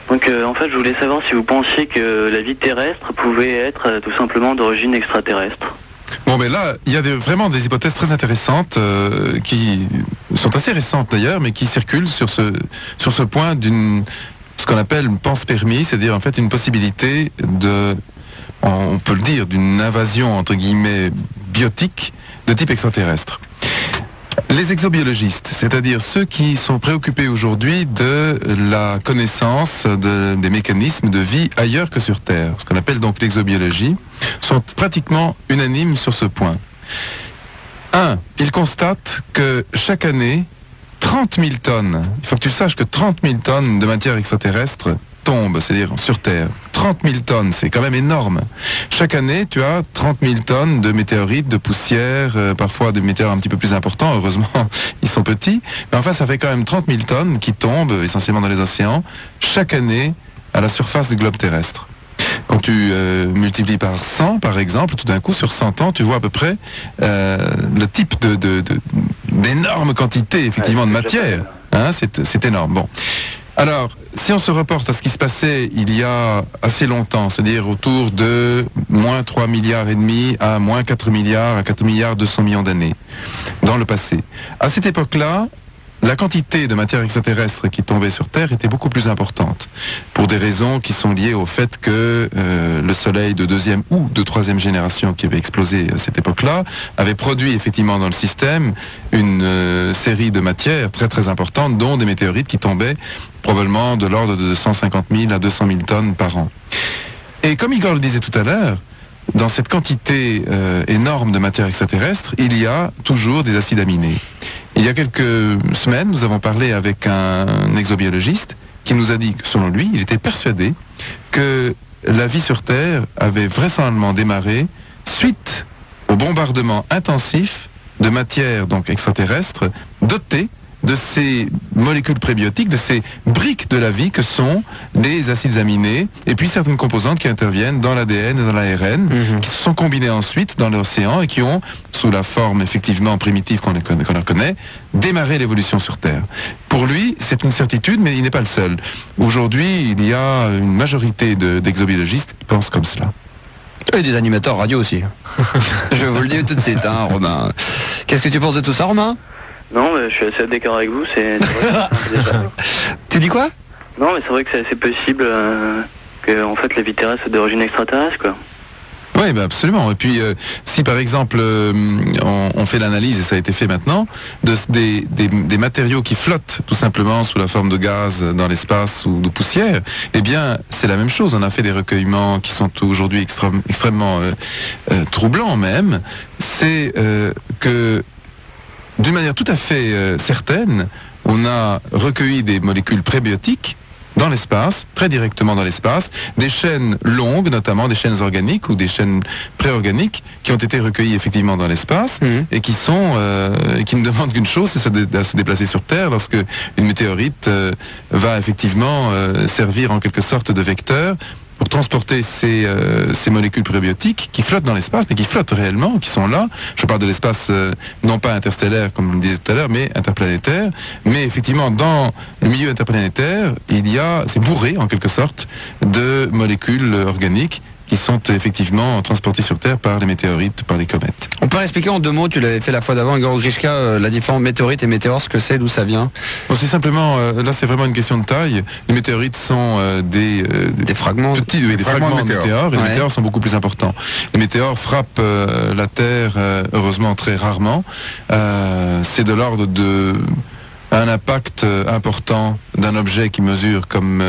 Donc en fait je voulais savoir si vous pensiez que la vie terrestre pouvait être tout simplement d'origine extraterrestre. Bon, mais là, il y a vraiment des hypothèses très intéressantes qui sont assez récentes d'ailleurs, mais qui circulent sur ce point d'une ce qu'on appelle panspermie, c'est-à-dire en fait une possibilité de, on peut le dire, d'une invasion entre guillemets biotique de type extraterrestre. Les exobiologistes, c'est-à-dire ceux qui sont préoccupés aujourd'hui de la connaissance des mécanismes de vie ailleurs que sur Terre, ce qu'on appelle donc l'exobiologie, sont pratiquement unanimes sur ce point. Ils constatent que chaque année, 30 000 tonnes, il faut que tu saches que 30 000 tonnes de matière extraterrestre tombent, c'est-à-dire sur Terre. 30 000 tonnes, c'est quand même énorme. Chaque année, tu as 30 000 tonnes de météorites, de poussière, parfois des météores un petit peu plus importants, heureusement, ils sont petits. Mais enfin, ça fait quand même 30 000 tonnes qui tombent, essentiellement dans les océans, chaque année à la surface du globe terrestre. Quand tu multiplies par 100, par exemple, tout d'un coup, sur 100 ans, tu vois à peu près le type d'énormes quantités, effectivement, de matière. Hein, c'est énorme. Bon. Alors, si on se reporte à ce qui se passait il y a assez longtemps, c'est-à-dire autour de moins 3 milliards et demi à moins 4 milliards, à 4 milliards 200 millions d'années, dans le passé. À cette époque-là, la quantité de matière extraterrestre qui tombait sur Terre était beaucoup plus importante, pour des raisons qui sont liées au fait que le Soleil de deuxième ou de troisième génération qui avait explosé à cette époque-là avait produit effectivement dans le système une série de matières très très importantes, dont des météorites qui tombaient probablement de l'ordre de 150 000 à 200 000 tonnes par an. Et comme Igor le disait tout à l'heure, dans cette quantité énorme de matière extraterrestre, il y a toujours des acides aminés. Il y a quelques semaines, nous avons parlé avec un exobiologiste qui nous a dit que, selon lui, il était persuadé que la vie sur Terre avait vraisemblablement démarré suite au bombardement intensif de matière donc extraterrestre dotée de ces molécules prébiotiques, de ces briques de la vie que sont les acides aminés et puis certaines composantes qui interviennent dans l'ADN et dans l'ARN, qui se sont combinées ensuite dans l'océan et qui ont, sous la forme effectivement primitive qu'on connaît, démarré l'évolution sur Terre. Pour lui, c'est une certitude, mais il n'est pas le seul. Aujourd'hui, il y a une majorité d'exobiologistes qui pensent comme cela. Et des animateurs radio aussi. Je vous le dis tout de suite, hein, Romain. Qu'est-ce que tu penses de tout ça, Romain ? Non, mais je suis assez d'accord avec vous, c'est Tu dis quoi? Non, mais c'est vrai que c'est assez possible que en fait la vie terrestre soit d'origine extraterrestre, quoi. Oui, ben absolument. Et puis, si par exemple, on fait l'analyse, et ça a été fait maintenant, des matériaux qui flottent tout simplement sous la forme de gaz dans l'espace ou de poussière, eh bien, c'est la même chose. On a fait des recueillements qui sont aujourd'hui extrêmement troublants même. C'est que, d'une manière tout à fait certaine, on a recueilli des molécules prébiotiques dans l'espace, très directement dans l'espace, des chaînes longues, notamment des chaînes organiques ou des chaînes pré-organiques qui ont été recueillies effectivement dans l'espace et qui sont qui ne demandent qu'une chose, c'est de se déplacer sur Terre lorsque une météorite va effectivement servir en quelque sorte de vecteur pour transporter ces molécules prébiotiques qui flottent dans l'espace, mais qui flottent réellement, qui sont là. Je parle de l'espace non pas interstellaire, comme je le disais tout à l'heure, mais interplanétaire. Mais effectivement, dans le milieu interplanétaire, c'est bourré, en quelque sorte, de molécules organiques qui sont effectivement transportées sur Terre par les météorites, par les comètes. On peut expliquer en deux mots, tu l'avais fait la fois d'avant, Igor Grishka, la différence météorites et météores, ce que c'est, d'où ça vient? Bon, c'est simplement, là c'est vraiment une question de taille. Les météorites sont des fragments, des fragments de météores, et les météores sont beaucoup plus importants. Les météores frappent la Terre, heureusement très rarement. C'est de l'ordre de un impact important d'un objet qui mesure comme,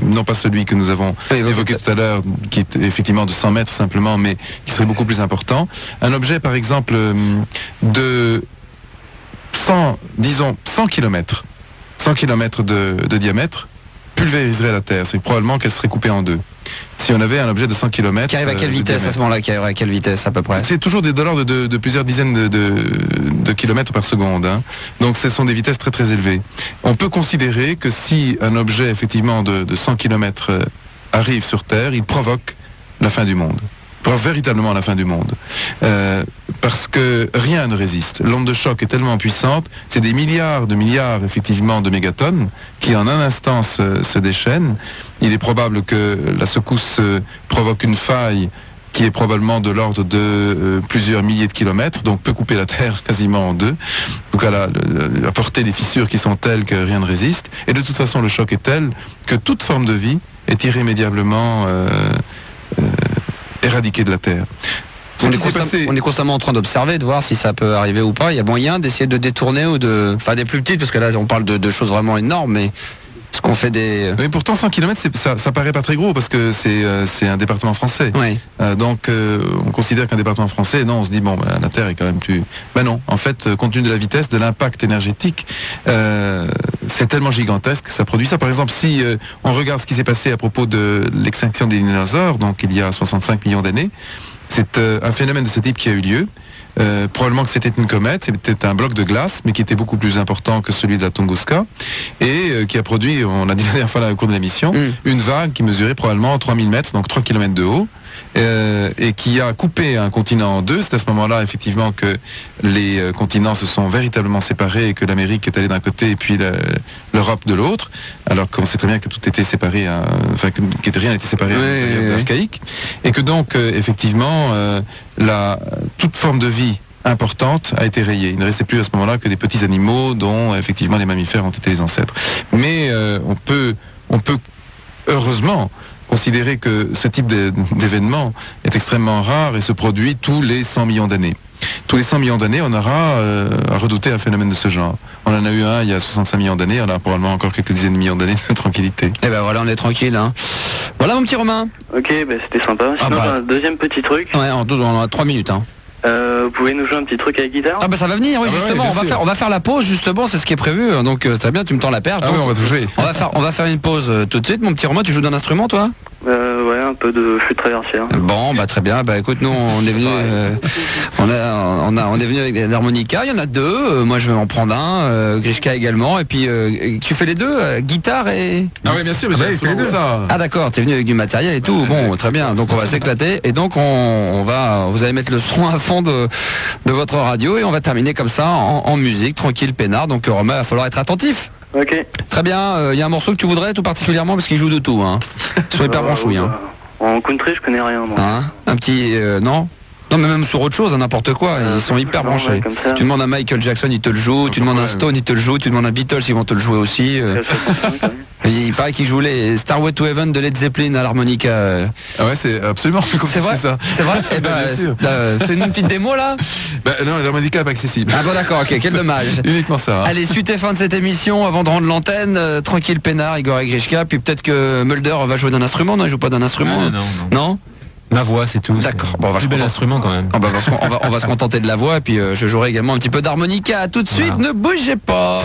non pas celui que nous avons évoqué tout à l'heure, qui est effectivement de 100 mètres simplement, mais qui serait beaucoup plus important. Un objet, par exemple, de 100 km, 100 km de diamètre pulvériserait la Terre. C'est probablement qu'elle serait coupée en deux. Si on avait un objet de 100 km... Qui arrive à quelle vitesse à ce moment-là? Qui arriverait à quelle vitesse à peu près? C'est toujours des dollars de plusieurs dizaines de kilomètres par seconde. Hein. Donc ce sont des vitesses très très élevées. On peut considérer que si un objet effectivement de 100 km arrive sur Terre, il provoque la fin du monde. Véritablement la fin du monde. Parce que rien ne résiste. L'onde de choc est tellement puissante, c'est des milliards effectivement de mégatonnes qui en un instant se déchaînent. Il est probable que la secousse provoque une faille qui est probablement de l'ordre de plusieurs milliers de kilomètres, donc peut couper la Terre quasiment en deux. Donc elle a apporté des fissures qui sont telles que rien ne résiste. Et de toute façon, le choc est tel que toute forme de vie est irrémédiablement éradiquée de la Terre. On est constamment en train d'observer, de voir si ça peut arriver ou pas. Il y a moyen d'essayer de détourner ou de... Enfin des plus petites, parce que là on parle de choses vraiment énormes, mais... Est-ce qu'on fait des... Mais pourtant 100 km, ça paraît pas très gros parce que c'est un département français. Oui. Donc on considère qu'un département français, non, on se dit bon, la Terre est quand même plus... Ben non, en fait, compte tenu de la vitesse, de l'impact énergétique, c'est tellement gigantesque que ça produit ça. Par exemple, si on regarde ce qui s'est passé à propos de l'extinction des dinosaures, donc il y a 65 millions d'années, c'est un phénomène de ce type qui a eu lieu. Probablement que c'était une comète, c'était un bloc de glace, mais qui était beaucoup plus important que celui de la Tunguska, et qui a produit, on l'a dit la dernière fois au cours de l'émission, une vague qui mesurait probablement 3000 mètres, donc 3 km de haut, et qui a coupé un continent en deux. C'est à ce moment-là, effectivement, que les continents se sont véritablement séparés et que l'Amérique est allée d'un côté et puis l'Europe de l'autre, alors qu'on sait très bien que tout était séparé, enfin, que rien n'était séparé à une période archaïque, et que donc, effectivement, toute forme de vie importante a été rayée. Il ne restait plus à ce moment-là que des petits animaux dont, effectivement, les mammifères ont été les ancêtres. Mais on peut heureusement considérer que ce type d'événement est extrêmement rare et se produit tous les 100 millions d'années. Tous les 100 millions d'années, on aura à redouter un phénomène de ce genre. On en a eu un il y a 65 millions d'années, on a probablement encore quelques dizaines de millions d'années de tranquillité. Et ben voilà, on est tranquille. Hein. Voilà mon petit Romain. Ok, c'était sympa. Sinon, j'ai un deuxième petit truc. Ouais, on a 3 minutes. Hein. Vous pouvez nous jouer un petit truc à la guitare? Ah bah ça va venir, oui, justement, on va faire la pause, justement, c'est ce qui est prévu, donc très bien, tu me tends la perche. Ah oui, on va tout jouer. On va faire une pause tout de suite, mon petit Romain, tu joues d'un instrument, toi? Ouais, un peu de flûte traversière. Bon, bah très bien, bah écoute, nous on est venu, on est venu avec des harmonicas, il y en a deux, moi je vais en prendre un, Grishka également, et puis tu fais les deux, guitare et... Ah oui, bien sûr, mais j'ai les deux. Ça. Ah d'accord, t'es venu avec du matériel et tout, bon, très bien, donc on va s'éclater, et donc vous allez mettre le son à fond de votre radio, et on va terminer comme ça, en musique, tranquille, peinard, donc Romain, il va falloir être attentif. Ok. Très bien, il y a un morceau que tu voudrais tout particulièrement, parce qu'il joue de tout, hein. Ils sont hyper branchouilles, hein. En country, je connais rien, moi. Hein, un petit... non, mais même sur autre chose, n'importe quoi, ils sont hyper branchés. Tu demandes à Michael Jackson, il te le joue, tu demandes à Stone, il te le joue, tu demandes à Beatles, ils vont te le jouer aussi. Il paraît qu'il joue les Starway to Heaven de Led Zeppelin à l'harmonica. Ah ouais, c'est absolument c'est vrai, ça. C'est vrai. Eh ben, fais une petite démo là. Bah, non, l'harmonica n'est pas accessible. Ah bon d'accord, ok, quel dommage. Uniquement ça. Hein. Allez, suite et fin de cette émission, avant de rendre l'antenne, tranquille peinard, Igor et Grishka, puis peut-être que Mulder va jouer d'un instrument, non, il joue pas d'un instrument. Non. Ma voix, c'est tout. D'accord. Bon, on va plus bel instrument quand même. On va se contenter de la voix, et puis je jouerai également un petit peu d'harmonica. À tout de suite, ne bougez pas.